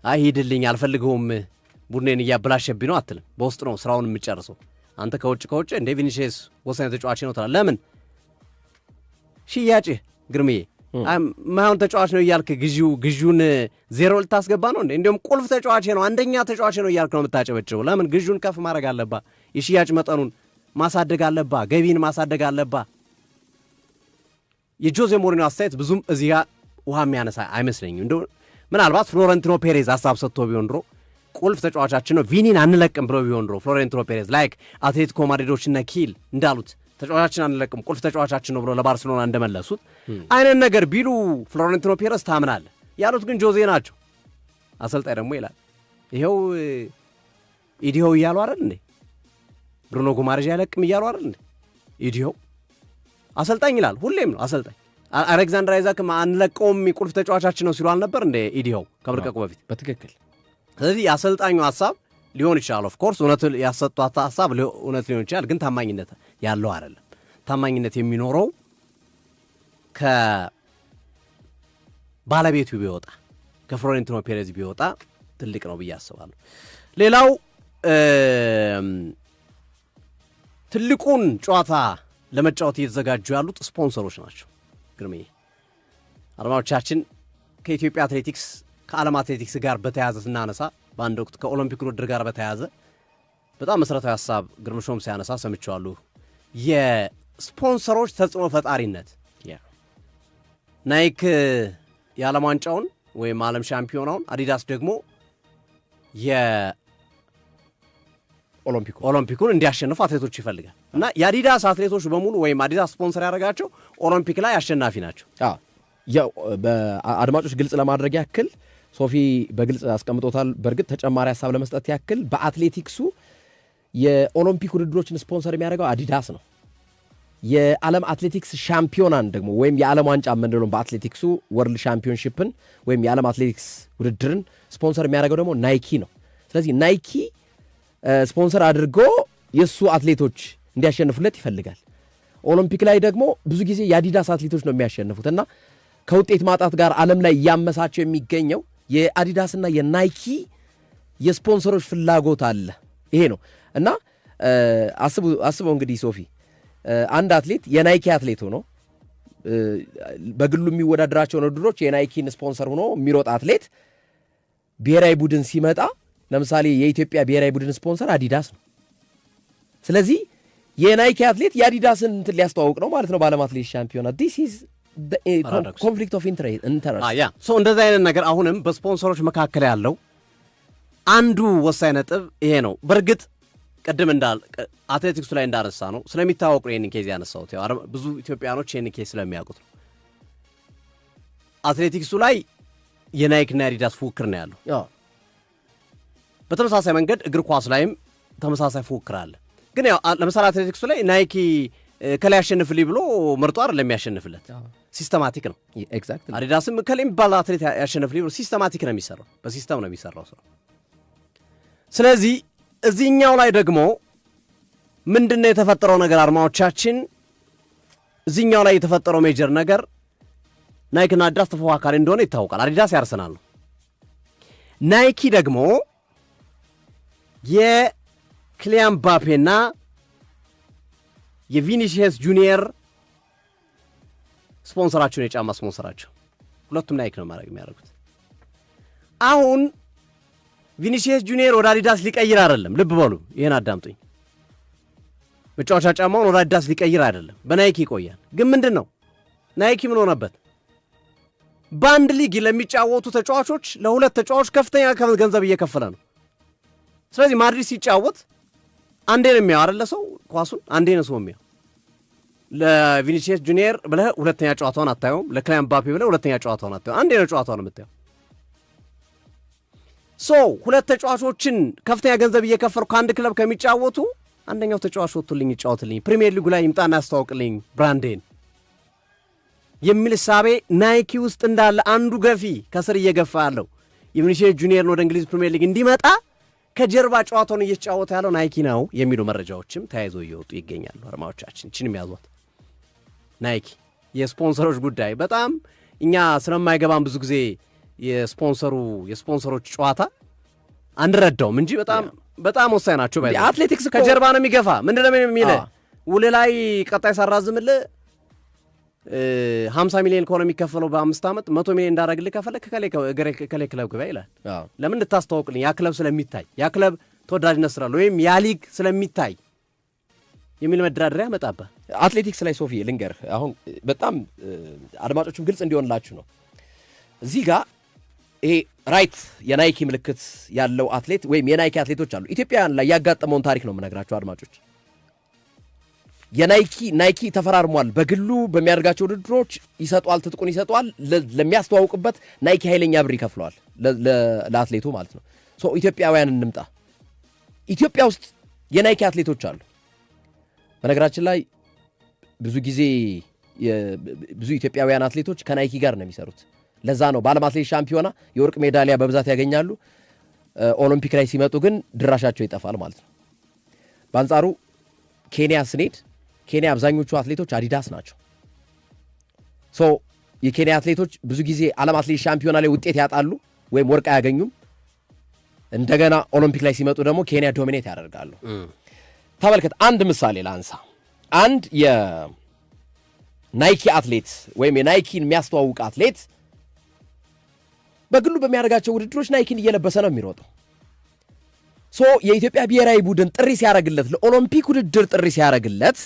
ሂድልኝ አልፈልገውም ቡድኔን እያበላሸብኝ ነው አትልም። በውስጥ ነው ስራውን የምጨርሰው። አንተ ከውጭ እንደ ቪኒሲየስ ወሳኝ ተጫዋቼ ነው ትላለህ። ለምን ሽያጭ ግርምዬ ማሁን ተጫዋች ነው እያልክ ግዢውን ዜሮ ልታስገባ ነው እንዴ? እንዲሁም ቁልፍ ተጫዋች ነው አንደኛ ተጫዋች ነው እያልክ ነው የምታጨበጭበው። ለምን ግዢውን ከፍ ማድረግ አለባ፣ የሽያጭ መጠኑን ማሳደግ አለባ፣ ገቢን ማሳደግ አለባ። የጆዜ ሞሪኖ አስተያየት ብዙም እዚህ ጋር ውሃ የሚያነሳ አይመስለኝም። እንደው ምናልባት ፍሎረንቲኖ ፔሬዝ ሐሳብ ሰጥቶ ቢሆን ድሮ ቁልፍ ተጫዋቻችን ነው ቪኒን አንለቅም ብሎ ቢሆን ድሮ ፍሎረንቲኖ ፔሬዝ ላይክ አትሌቲኮ ማድሪዶችና ኪል እንዳሉት ተጫዋቻችን አንለቅም ቁልፍ ተጫዋቻችን ነው ብሎ ለባርሴሎና እንደመለሱት አይነት ነገር ቢሉ ፍሎረንቲኖ ፔሬዝ ታምናለህ። ያሉት ግን ጆዜ ናቸው። አሰልጣኝ ደግሞ ይላል ይሄው ኢዲሆ እያሉ አይደል እንዴ? ብሩኖ ጉማሬዥ አይለቅም እያሉ አይደል እንዴ? ኢዲሆ አሰልጣኝ ይላል። ሁሌም ነው አሰልጣኝ። አሌክዛንደር አይዛክ አንለቀውም ቁልፍ ተጫዋቻችን ነው ሲሉ አልነበር እንደ ኢዲሆ ከብርቀቁ በፊት? በትክክል። ስለዚህ የአሰልጣኙ ሐሳብ ሊሆን ይችላል። ኦፍ ኮርስ እውነት ያሰጡት ሐሳብ እውነት ሊሆን ይችላል። ግን ታማኝነት ያለው አይደለም። ታማኝነት የሚኖረው ከባለቤቱ ቢወጣ ከፍሎሬንቲኖ ፔሬዝ ቢወጣ ትልቅ ነው ብዬ አስባለሁ። ሌላው ትልቁን ጨዋታ ለመጫወት እየተዘጋጁ ያሉት ስፖንሰሮች ናቸው። ግርምዬ አድማጮቻችን ከኢትዮጵያ አትሌቲክስ ከዓለም አትሌቲክስ ጋር በተያያዘ ስናነሳ በአንድ ወቅት ከኦሎምፒክ ውድድር ጋር በተያያዘ በጣም መሰረታዊ ሐሳብ ግርምሾም ሲያነሳ ሰምቼዋለሁ። የስፖንሰሮች ተጽዕኖ ፈጣሪነት ናይክ የዓለም ዋንጫውን ወይም ዓለም ሻምፒዮናውን አዲዳስ ደግሞ ኦሎምፒኩን እንዲያሸንፉ አትሌቶች ይፈልጋል እና የአዲዳስ አትሌቶች በሙሉ ወይም አዲዳስ ስፖንሰር ያደረጋቸው ኦሎምፒክ ላይ አሸናፊ ናቸው። ያው በአድማጮች ግልጽ ለማድረግ ያክል ሶፊ በግልጽ አስቀምጦታል። በእርግጥ ተጨማሪ ሐሳብ ለመስጠት ያክል በአትሌቲክሱ የኦሎምፒክ ውድድሮችን ስፖንሰር የሚያደርገው አዲዳስ ነው። የዓለም አትሌቲክስ ሻምፒዮናን ደግሞ ወይም የዓለም ዋንጫ የምንለው በአትሌቲክሱ ወርልድ ሻምፒዮንሺፕን ወይም የዓለም አትሌቲክስ ውድድርን ስፖንሰር የሚያደርገው ደግሞ ናይኪ ነው። ስለዚህ ናይኪ ስፖንሰር አድርጎ የእሱ አትሌቶች እንዲያሸንፉለት ይፈልጋል። ኦሎምፒክ ላይ ደግሞ ብዙ ጊዜ የአዲዳስ አትሌቶች ነው የሚያሸንፉት እና ከውጤት ማጣት ጋር ዓለም ላይ እያመሳቸው የሚገኘው የአዲዳስና የናይኪ የስፖንሰሮች ፍላጎት አለ። ይሄ ነው እና አስበው እንግዲህ ሶፊ አንድ አትሌት የናይኪ አትሌት ሆኖ በግሉ የሚወዳደራቸውን ውድድሮች የናይኪን ስፖንሰር ሆኖ የሚሮጥ አትሌት ብሔራዊ ቡድን ሲመጣ ለምሳሌ የኢትዮጵያ ብሔራዊ ቡድን ስፖንሰር አዲዳስ ነው። ስለዚህ የናይኪ አትሌት የአዲዳስን እንትን ሊያስተዋውቅ ነው ማለት ነው በዓለም አትሌቲክስ ሻምፒዮና። ዲስ ኢዝ ኮንፍሊክት ኦፍ ኢንተረስት። እንደዚህ አይነት ነገር አሁንም በስፖንሰሮች መካከል ያለው አንዱ ወሳኝ ነጥብ ይሄ ነው። በእርግጥ ቅድም አትሌቲክሱ ላይ እንዳነሳ ነው ስለሚታወቅ ነው ይህንን ኬዝ ያነሳሁት። ብዙ ኢትዮጵያኖች ይህን ኬዝ ስለሚያውቁት ነው። አትሌቲክሱ ላይ የናይክና የአዲዳስ ፉክክር ነው ያለው። በተመሳሳይ መንገድ እግር ኳስ ላይም ተመሳሳይ ፉክክር አለ። ግን ያው ለምሳሌ አትሌቲክሱ ላይ ናይኪ ከላይ ያሸንፍልኝ ብሎ መርጦ አይደለም የሚያሸንፍለት፣ ሲስተማቲክ ነው። ኤግዛክትሊ። አዲዳስም ከላይ የሚባል አትሌት ያሸንፍልኝ ብሎ ሲስተማቲክ ነው የሚሰራው፣ በሲስተም ነው የሚሰራው ሰው። ስለዚህ እዚህኛው ላይ ደግሞ ምንድነው የተፈጠረው ነገር አድማጮቻችን? እዚህኛው ላይ የተፈጠረው ሜጀር ነገር ናይክና አዲዳስ ተፎካካሪ እንደሆነ ይታወቃል። አዲዳስ ያርሰናል ነው። ናይኪ ደግሞ የክሊያን ምባፔና የቪኒሲየስ ጁኒየር ስፖንሰራቸውን የጫማ ስፖንሰራቸው ሁለቱም ናይክ ነው የሚያደርጉት። አሁን ቪኒሲየስ ጁኒየር ወደ አዲዳስ ሊቀይር አይደለም። ልብ በሉ፣ ይሄን አዳምጡኝ። መጫወቻ ጫማውን ወደ አዲዳስ ሊቀይር አይደለም፣ በናይኪ ይቆያል። ግን ምንድነው ናይኪ ምን ሆነበት? በአንድ ሊግ ለሚጫወቱ ተጫዋቾች ለሁለት ተጫዋቾች ከፍተኛ ገንዘብ እየከፈለ ነው። ስለዚህ ማድሪድ ሲጫወት አንዴ ነው የሚያው አይደለ? ሰው ኳሱን አንዴ ነው ሰው የሚያው። ለቪኒሲየስ ጁኒየር ብለህ ሁለተኛ ጨዋታውን አታየውም። ለክሊያን ምባፔ ብለህ ሁለተኛ ጨዋታውን አታየውም። አንዴ ነው ጨዋታውን የምታየው። ሁለት ተጫዋቾችን ከፍተኛ ገንዘብ እየከፈሉ ከአንድ ክለብ ከሚጫወቱ አንደኛው ተጫዋች ወጥቶልኝ ይጫወትልኝ፣ ፕሪሚየር ሊጉ ላይ ይምጣና ያስተዋውቅልኝ ብራንዴን የሚል ሳቤ ናይኪ ውስጥ እንዳለ አንዱ ገፊ ከስር እየገፋ ያለው የቪኒሲየስ ጁኒየርን ወደ እንግሊዝ ፕሪሚየር ሊግ እንዲመጣ ከጀርባ ጨዋታውን እየተጫወተ ያለው ናይኪ ነው የሚሉ መረጃዎችም ተያይዞ እየወጡ ይገኛሉ። አድማጮቻችን እቺንም ያዟት። ናይኪ የስፖንሰሮች ጉዳይ በጣም እኛ ስለማይገባም ብዙ ጊዜ የስፖንሰሮች ጨዋታ አንረዳውም እንጂ በጣም ወሳኝ ናቸው። አትሌቲክስ ከጀርባ ነው የሚገፋ። ምንድነው የሚል ውል ላይ ቀጣይ ሳራዝምልህ 50 ሚሊዮን ከሆነ የሚከፈለው በ5 ዓመት 100 ሚሊዮን እንዳደረግልህ ከፈለክ ከሌ ክለብ ግባ ይላል። ለምን እንድታስተዋውቅልኝ? ያ ክለብ ስለሚታይ፣ ያ ክለብ ተወዳጅነት ስላለ ወይም ያ ሊግ ስለሚታይ የሚል መደራደሪያ መጣበህ። አትሌቲክስ ላይ ሶፊ ልንገር፣ አሁን በጣም አድማጮቹም ግልጽ እንዲሆንላችሁ ነው። እዚህ ጋር ይሄ ራይት የናይኪ ምልክት ያለው አትሌት ወይም የናይኪ አትሌቶች አሉ። ኢትዮጵያውያን ላይ ያጋጠመውን ታሪክ ነው የምነግራቸው አድማጮች። ናይኪ ተፈራርሟል። በግሉ በሚያደርጋቸው ውድድሮች ይሰጧል፣ ትጥቁን ይሰጧል። ለሚያስተዋውቅበት ናይኪ ኃይለኛ ብር ይከፍለዋል ለአትሌቱ ማለት ነው። ኢትዮጵያውያን እንምጣ። ኢትዮጵያ ውስጥ የናይኪ አትሌቶች አሉ። በነገራችን ላይ ብዙ ጊዜ ብዙ ኢትዮጵያውያን አትሌቶች ከናይኪ ጋር ነው የሚሰሩት። ለዛ ነው በዓለም አትሌት ሻምፒዮና የወርቅ ሜዳሊያ በብዛት ያገኛሉ። ኦሎምፒክ ላይ ሲመጡ ግን ድራሻቸው ይጠፋል ማለት ነው። በአንጻሩ ኬንያ ስንሄድ ኬንያ አብዛኞቹ አትሌቶች አዲዳስ ናቸው። የኬንያ አትሌቶች ብዙ ጊዜ ዓለም አትሌት ሻምፒዮና ላይ ውጤት ያጣሉ ወይም ወርቅ አያገኙም። እንደገና ኦሎምፒክ ላይ ሲመጡ ደግሞ ኬንያ ዶሚኔት ያደርጋሉ። ተመልከት፣ አንድ ምሳሌ ላንሳ። አንድ የናይኪ አትሌት ወይም የናይኪን የሚያስተዋውቅ አትሌት በግሉ በሚያደርጋቸው ውድድሮች ናይኪን እየለበሰ ነው የሚሮጠው። የኢትዮጵያ ብሔራዊ ቡድን ጥሪ ሲያደርግለት፣ ለኦሎምፒክ ውድድር ጥሪ ሲያደርግለት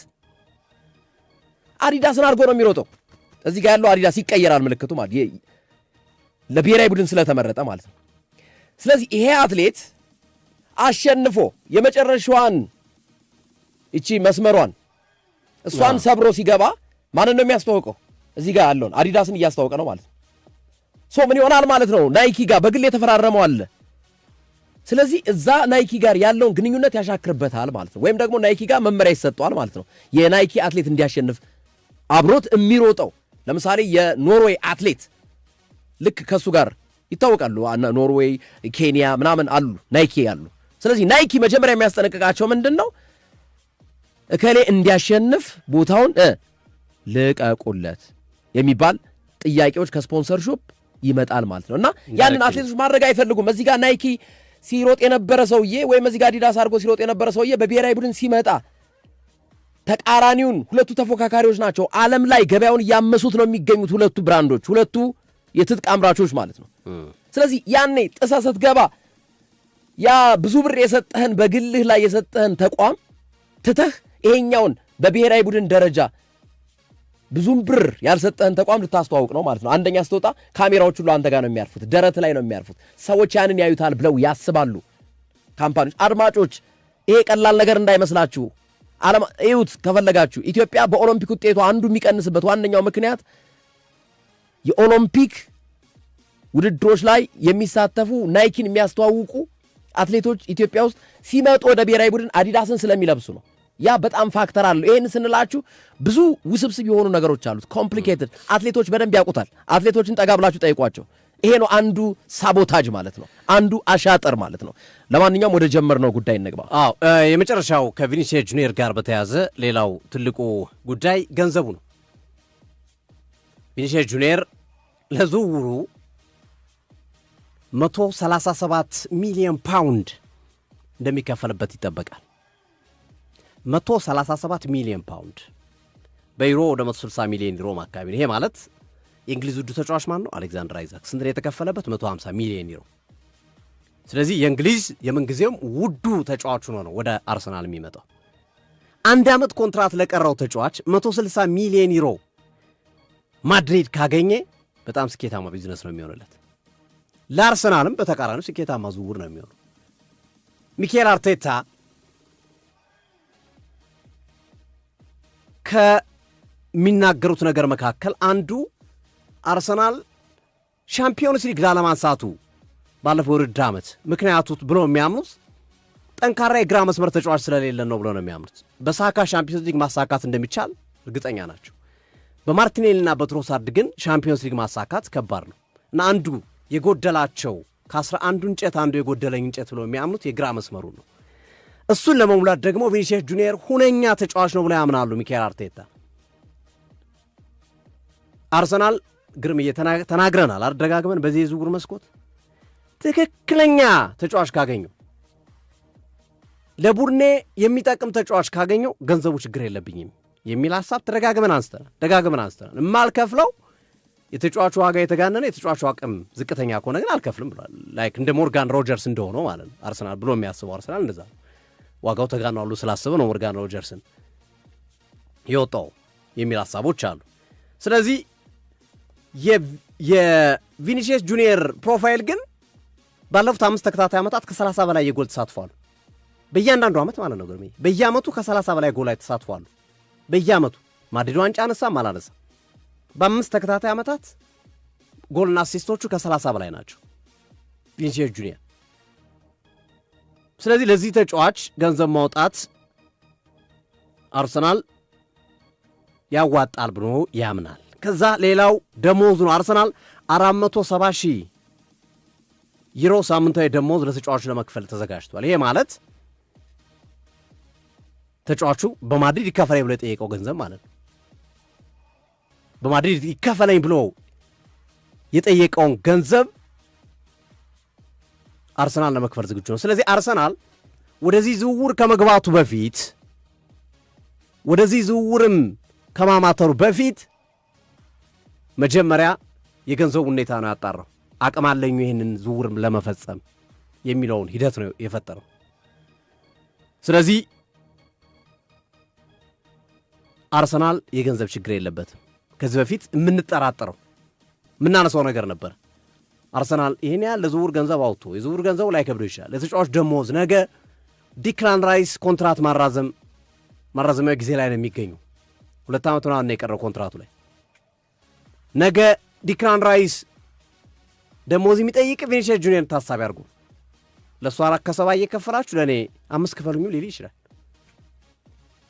አዲዳስን አድርጎ ነው የሚሮጠው። እዚህ ጋር ያለው አዲዳስ ይቀየራል ምልክቱ ማለት ለብሔራዊ ቡድን ስለተመረጠ ማለት ነው። ስለዚህ ይሄ አትሌት አሸንፎ የመጨረሻዋን እቺ መስመሯን እሷን ሰብሮ ሲገባ ማንን ነው የሚያስተዋውቀው? እዚህ ጋር ያለውን አዲዳስን እያስተዋወቀ ነው ማለት ነው። ምን ይሆናል ማለት ነው? ናይኪ ጋር በግል የተፈራረመው አለ። ስለዚህ እዛ ናይኪ ጋር ያለውን ግንኙነት ያሻክርበታል ማለት ነው። ወይም ደግሞ ናይኪ ጋር መመሪያ ይሰጠዋል ማለት ነው። የናይኪ አትሌት እንዲያሸንፍ አብሮት የሚሮጠው ለምሳሌ የኖርዌይ አትሌት ልክ ከሱ ጋር ይታወቃሉ። ኖርዌይ፣ ኬንያ ምናምን አሉ ናይኪ ያሉ። ስለዚህ ናይኪ መጀመሪያ የሚያስጠነቅቃቸው ምንድን ነው? እከሌ እንዲያሸንፍ ቦታውን ልቀቁለት የሚባል ጥያቄዎች ከስፖንሰርሺፕ ይመጣል ማለት ነው። እና ያንን አትሌቶች ማድረግ አይፈልጉም። እዚህ ጋር ናይኪ ሲሮጥ የነበረ ሰውዬ ወይም እዚህ ጋር አዲዳስ አድርጎ ሲሮጥ የነበረ ሰውዬ በብሔራዊ ቡድን ሲመጣ ተቃራኒውን ሁለቱ ተፎካካሪዎች ናቸው። ዓለም ላይ ገበያውን እያመሱት ነው የሚገኙት ሁለቱ ብራንዶች፣ ሁለቱ የትጥቅ አምራቾች ማለት ነው። ስለዚህ ያኔ ጥሰህ ስትገባ ያ ብዙ ብር የሰጠህን በግልህ ላይ የሰጠህን ተቋም ትተህ ይሄኛውን በብሔራዊ ቡድን ደረጃ ብዙም ብር ያልሰጠህን ተቋም ልታስተዋውቅ ነው ማለት ነው። አንደኛ ስትወጣ ካሜራዎች ሁሉ አንተ ጋር ነው የሚያርፉት፣ ደረት ላይ ነው የሚያርፉት። ሰዎች ያንን ያዩታል ብለው ያስባሉ ካምፓኒዎች። አድማጮች ይሄ ቀላል ነገር እንዳይመስላችሁ እዩት ከፈለጋችሁ። ኢትዮጵያ በኦሎምፒክ ውጤቷ አንዱ የሚቀንስበት ዋነኛው ምክንያት የኦሎምፒክ ውድድሮች ላይ የሚሳተፉ ናይኪን የሚያስተዋውቁ አትሌቶች ኢትዮጵያ ውስጥ ሲመጡ ወደ ብሔራዊ ቡድን አዲዳስን ስለሚለብሱ ነው። ያ በጣም ፋክተር አለው። ይሄን ስንላችሁ ብዙ ውስብስብ የሆኑ ነገሮች አሉት፣ ኮምፕሊኬትድ። አትሌቶች በደንብ ያውቁታል። አትሌቶችን ጠጋ ብላችሁ ጠይቋቸው። ይሄ ነው አንዱ ሳቦታጅ ማለት ነው፣ አንዱ አሻጥር ማለት ነው። ለማንኛውም ወደ ጀመርነው ጉዳይ እንግባ። የመጨረሻው ከቪኒሲየስ ጁኒየር ጋር በተያዘ ሌላው ትልቁ ጉዳይ ገንዘቡ ነው። ቪኒሲየስ ጁኒየር ለዝውውሩ 137 ሚሊዮን ፓውንድ እንደሚከፈልበት ይጠበቃል። 137 ሚሊዮን ፓውንድ በዩሮ ወደ 160 ሚሊዮን ዩሮ አካባቢ ነው። ይሄ ማለት የእንግሊዝ ውዱ ተጫዋች ማን ነው? አሌክዛንደር አይዛክ። ስንት ነው የተከፈለበት? 150 ሚሊዮን ዩሮ። ስለዚህ የእንግሊዝ የምንጊዜም ውዱ ተጫዋቹ ነው ወደ አርሰናል የሚመጣው። 1 ዓመት ኮንትራት ለቀረው ተጫዋች 160 ሚሊዮን ዩሮ ማድሪድ ካገኘ በጣም ስኬታማ ቢዝነስ ነው የሚሆንለት። ለአርሰናልም በተቃራኒው ስኬታማ ዝውውር ነው የሚሆነው። ሚኬል አርቴታ ከሚናገሩት ነገር መካከል አንዱ አርሰናል ሻምፒዮንስ ሊግ ላለማንሳቱ ባለፈው ውድድር ዓመት ምክንያቱ ብሎ የሚያምኑት ጠንካራ የግራ መስመር ተጫዋች ስለሌለን ነው ብሎ ነው የሚያምኑት። በሳካ ሻምፒዮንስ ሊግ ማሳካት እንደሚቻል እርግጠኛ ናቸው። በማርቲኔልና በትሮሳርድ ግን ሻምፒዮንስ ሊግ ማሳካት ከባድ ነው እና አንዱ የጎደላቸው ከ11 እንጨት አንዱ የጎደለኝ እንጨት ብሎ የሚያምኑት የግራ መስመሩ ነው። እሱን ለመሙላት ደግሞ ቪኒሲየስ ጁኒየር ሁነኛ ተጫዋች ነው ብሎ ያምናሉ ሚኬል አርቴታ። አርሰናል ግርም ተናግረናል አደጋግመን በዚህ የዝውውር መስኮት ትክክለኛ ተጫዋች ካገኘው ለቡድኔ የሚጠቅም ተጫዋች ካገኘው ገንዘቡ ችግር የለብኝም የሚል ሐሳብ ደጋግመን አንስተናል። የማልከፍለው የተጫዋቹ ዋጋ የተጋነነ የተጫዋቹ አቅም ዝቅተኛ ከሆነ ግን አልከፍልም ብሏል። ላይክ እንደ ሞርጋን ሮጀርስ እንደሆነው ማለት ነው አርሰናል ብሎ የሚያስበው አርሰናል እንደዛ ዋጋው ተጋኗሉ ስላሰበ ነው ሞርጋን ሮጀርስን የወጣው የሚል ሐሳቦች አሉ። ስለዚህ የቪኒሲየስ ጁኒየር ፕሮፋይል ግን ባለፉት 5 ተከታታይ ዓመታት ከ30 በላይ የጎል ተሳትፏል። በእያንዳንዱ ዓመት ማለት ነው ግርሜ በየዓመቱ ከ30 በላይ ጎል ላይ ተሳትፏል። በየዓመቱ ማድሪድ ዋንጫ አነሳም አላነሳም በ5 ተከታታይ ዓመታት ጎልና አሲስቶቹ ከ30 በላይ ናቸው ቪኒሲየስ ጁኒየር። ስለዚህ ለዚህ ተጫዋች ገንዘብ ማውጣት አርሰናል ያዋጣል ብሎ ያምናል። ከዛ ሌላው ደሞዙ ነው። አርሰናል 470,000 ዩሮ ሳምንታዊ ደሞዝ ለተጫዋቹ ለመክፈል ተዘጋጅቷል። ይሄ ማለት ተጫዋቹ በማድሪድ ይከፈለኝ ብሎ የጠየቀው ገንዘብ ማለት ነው። በማድሪድ ይከፈለኝ ብሎ የጠየቀውን ገንዘብ አርሰናል ለመክፈል ዝግጁ ነው። ስለዚህ አርሰናል ወደዚህ ዝውውር ከመግባቱ በፊት ወደዚህ ዝውውርም ከማማተሩ በፊት መጀመሪያ የገንዘቡ ሁኔታ ነው ያጣራው። አቅም አለኝ ይህንን ዝውውር ለመፈጸም የሚለውን ሂደት ነው የፈጠረው። ስለዚህ አርሰናል የገንዘብ ችግር የለበትም። ከዚህ በፊት የምንጠራጠረው የምናነሳው ነገር ነበር። አርሰናል ይህን ያህል ለዝውውር ገንዘብ አውጥቶ የዝውውር ገንዘቡ ላይ ከብዶ ይችላል። ለተጫዋች ደሞዝ ነገ ዲክላን ራይስ ኮንትራት ማራዘሚያ ጊዜ ላይ ነው የሚገኘው። 2 ዓመት ምናምን ነው የቀረው ኮንትራቱ ላይ። ነገ ዲክላን ራይስ ደሞዝ የሚጠይቅ ቪኒሲየስ ጁኒየር ታሳቢ አድርጉ። ለእሱ 4.7 እየከፈላችሁ ለእኔ 5 ክፈሉኝ ሊል ይችላል።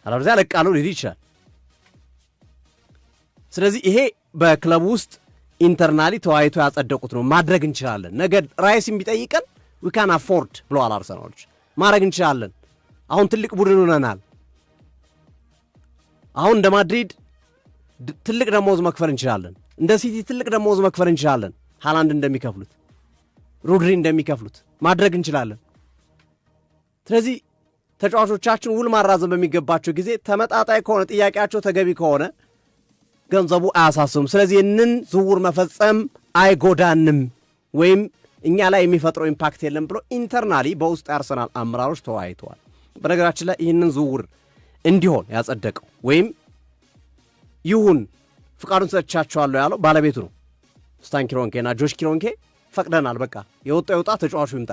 አለበለዚያ ለቃሉ ሊል ይችላል። ስለዚህ ይሄ በክለቡ ውስጥ ኢንተርናሊ ተዋይቶ ያጸደቁት ነው። ማድረግ እንችላለን። ነገ ራይስ የሚጠይቀን we can afford ብለዋል አርሰናሎች። ማድረግ እንችላለን። አሁን ትልቅ ቡድን ሆነናል። አሁን እንደ ማድሪድ ትልቅ ደሞዝ መክፈል እንችላለን። እንደ ሲቲ ትልቅ ደሞዝ መክፈል እንችላለን። ሃላንድ እንደሚከፍሉት፣ ሮድሪ እንደሚከፍሉት ማድረግ እንችላለን። ስለዚህ ተጫዋቾቻችን ውል ማራዘም በሚገባቸው ጊዜ ተመጣጣኝ ከሆነ ጥያቄያቸው ተገቢ ከሆነ ገንዘቡ አያሳስብም። ስለዚህ ይህንን ዝውውር መፈጸም አይጎዳንም ወይም እኛ ላይ የሚፈጥረው ኢምፓክት የለም ብሎ ኢንተርናሊ በውስጥ አርሰናል አመራሮች ተወያይተዋል። በነገራችን ላይ ይህንን ዝውውር እንዲሆን ያጸደቀው ወይም ይሁን ፍቃዱን ሰጥቻቸዋለሁ ያለው ባለቤቱ ነው። ስታን ኪሮንኬና ጆሽ ኪሮንኬ ፈቅደናል፣ በቃ የወጣ ተጫዋቹ ይምጣ።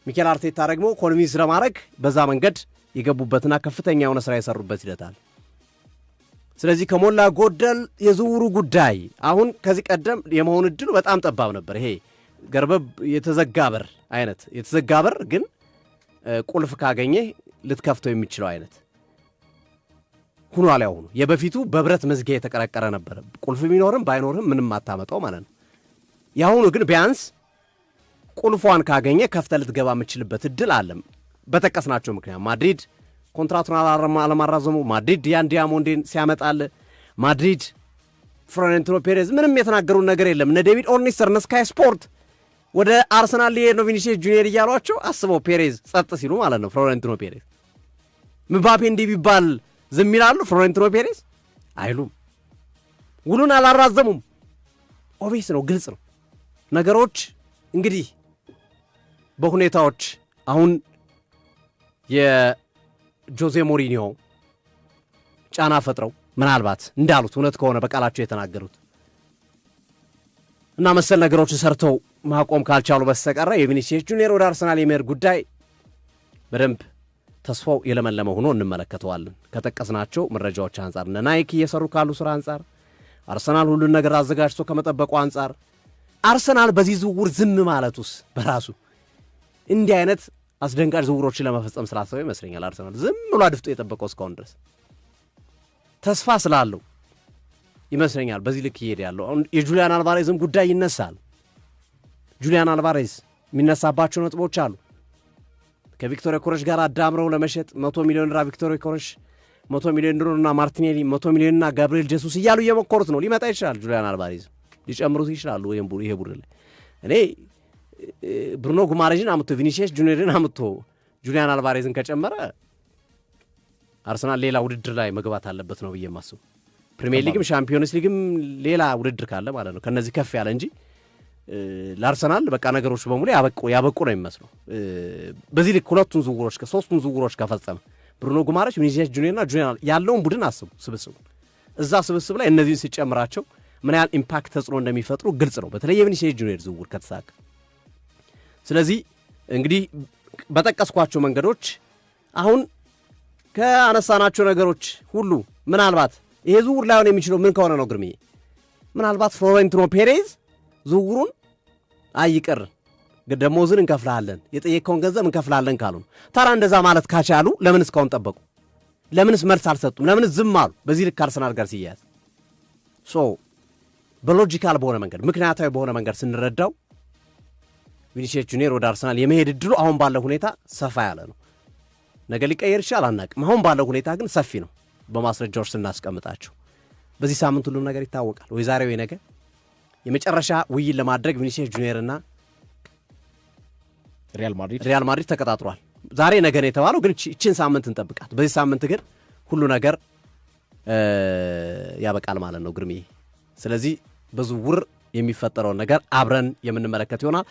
ሚኬል አርቴታ ደግሞ ኮንቪንስ ለማድረግ በዛ መንገድ የገቡበትና ከፍተኛ የሆነ ስራ የሰሩበት ይደታል። ስለዚህ ከሞላ ጎደል የዝውውሩ ጉዳይ አሁን ከዚህ ቀደም የመሆን እድሉ በጣም ጠባብ ነበር። ይሄ ገርበብ የተዘጋበር አይነት የተዘጋበር ግን ቁልፍ ካገኘ ልትከፍተው የሚችለው አይነት ሁኗል። ያሁኑ የበፊቱ በብረት መዝጊያ የተቀረቀረ ነበር። ቁልፍ ቢኖርም ባይኖርም ምንም አታመጣው ማለት ነው። ያሁኑ ግን ቢያንስ ቁልፏን ካገኘ ከፍተህ ልትገባ የምችልበት እድል አለ። በተቀስናቸው ምክንያት ማድሪድ ኮንትራቱን አለማራዘሙ፣ ማድሪድ ያን ዲያሞንዴን ሲያመጣል፣ ማድሪድ ፍሎሬንቲኖ ፔሬዝ ምንም የተናገሩን ነገር የለም። እነ ዴቪድ ኦርኒስተር እነ ስካይ ስፖርት ወደ አርሰናል ሊሄድ ነው ቪኒሲየስ ጁኒየር እያሏቸው አስበው ፔሬዝ ጸጥ ሲሉ ማለት ነው። ፍሎሬንቲኖ ፔሬዝ ምባፔ እንዲህ ቢባል ዝም ይላሉ? ፍሎሬንቲኖ ፔሬዝ አይሉም። ውሉን አላራዘሙም። ኦቤስ ነው፣ ግልጽ ነው ነገሮች። እንግዲህ በሁኔታዎች አሁን የጆዜ ሞሪኒዮ ጫና ፈጥረው ምናልባት እንዳሉት እውነት ከሆነ በቃላቸው የተናገሩት እና መሰል ነገሮችን ሰርተው ማቆም ካልቻሉ በስተቀር የቪኒሲየስ ጁኒየር ወደ አርሰናል የመሄድ ጉዳይ በደንብ ተስፋው የለመለመ ሆኖ እንመለከተዋለን። ከጠቀስናቸው መረጃዎች አንጻር እነ ናይክ እየሰሩ ካሉ ስራ አንጻር አርሰናል ሁሉን ነገር አዘጋጅቶ ከመጠበቁ አንጻር አርሰናል በዚህ ዝውውር ዝም ማለቱስ በራሱ እንዲህ አይነት አስደንጋጭ ዝውውሮችን ለመፈጸም ስላሰበ ይመስለኛል አርሰናል ዝም ብሎ አድፍጦ የጠበቀው እስካሁን ድረስ ተስፋ ስላለው ይመስለኛል በዚህ ልክ ይሄድ ያለው። አሁን የጁሊያን አልቫሬዝም ጉዳይ ይነሳል። ጁሊያን አልቫሬዝ የሚነሳባቸው ነጥቦች አሉ። ከቪክቶር ኮረሽ ጋር አዳምረው ለመሸጥ 100 ሚሊዮን ራ ቪክቶር ኮረሽ 100 ሚሊዮን ዩሮና ማርቲኔሊ 100 ሚሊዮንና ጋብሪኤል ጄሱስ እያሉ እየመከሩት ነው። ሊመጣ ይችላል ጁሊያን አልቫሬዝ ሊጨምሩት ይችላሉ። ይሄ ቡድን ላይ እኔ ብሩኖ ጉማሬዥን አምጥቶ ቪኒሲየስ ጁኒየርን አምጥቶ ጁሊያን አልቫሬዝን ከጨመረ አርሰናል ሌላ ውድድር ላይ መግባት አለበት ነው ብዬ የማስበው። ፕሪሚየር ሊግም ሻምፒዮንስ ሊግም ሌላ ውድድር ካለ ማለት ነው ከነዚህ ከፍ ያለ እንጂ ለአርሰናል በቃ ነገሮች በሙሉ ያበቁ ነው የሚመስለው። በዚህ ልክ ሁለቱን ዝውውሮች ሶስቱን ዝውውሮች ከፈጸመ ብሩኖ ጉማሬዥ ቪኒሲየስ ጁኒየርና ጁሊያን ያለውን ቡድን አስቡ። ስብስቡ እዛ ስብስብ ላይ እነዚህን ሲጨምራቸው ምን ያህል ኢምፓክት ተጽዕኖ እንደሚፈጥሩ ግልጽ ነው፣ በተለይ የቪኒሲየስ ጁኒየር ዝውውር ከተሳካ። ስለዚህ እንግዲህ በጠቀስኳቸው መንገዶች አሁን ከአነሳናቸው ነገሮች ሁሉ ምናልባት ይሄ ዝውውር ላይሆን የሚችለው ምን ከሆነ ነው ግርምዬ? ምናልባት ፍሎሬንቲኖ ፔሬዝ ዝውውሩን አይቀር ደሞዝን እንከፍላለን የጠየቀውን ገንዘብ እንከፍላለን ካሉ ታዲያ እንደዛ ማለት ካቻሉ ለምን እስካሁን ጠበቁ? ለምንስ መልስ አልሰጡም? ለምንስ ዝም አሉ? በዚህ ልክ አርሰናል ጋር ሲያያዝ በሎጂካል በሆነ መንገድ ምክንያታዊ በሆነ መንገድ ስንረዳው ቪኒሲየስ ጁኒየር ወደ አርሰናል የመሄድ እድሉ አሁን ባለው ሁኔታ ሰፋ ያለ ነው። ነገ ሊቀየር ይችላል አናውቅም። አሁን ባለው ሁኔታ ግን ሰፊ ነው በማስረጃዎች ስናስቀምጣቸው። በዚህ ሳምንት ሁሉም ነገር ይታወቃል። ወይ ዛሬ ወይ ነገ የመጨረሻ ውይይት ለማድረግ ቪኒሲየስ ጁኒየርና ሪያል ማድሪድ ተቀጣጥሯል። ዛሬ ነገ ነው የተባለው፣ ግን እቺን ሳምንት እንጠብቃት። በዚህ ሳምንት ግን ሁሉ ነገር ያበቃል ማለት ነው ግርምዬ። ስለዚህ በዝውውር የሚፈጠረውን ነገር አብረን የምንመለከት ይሆናል።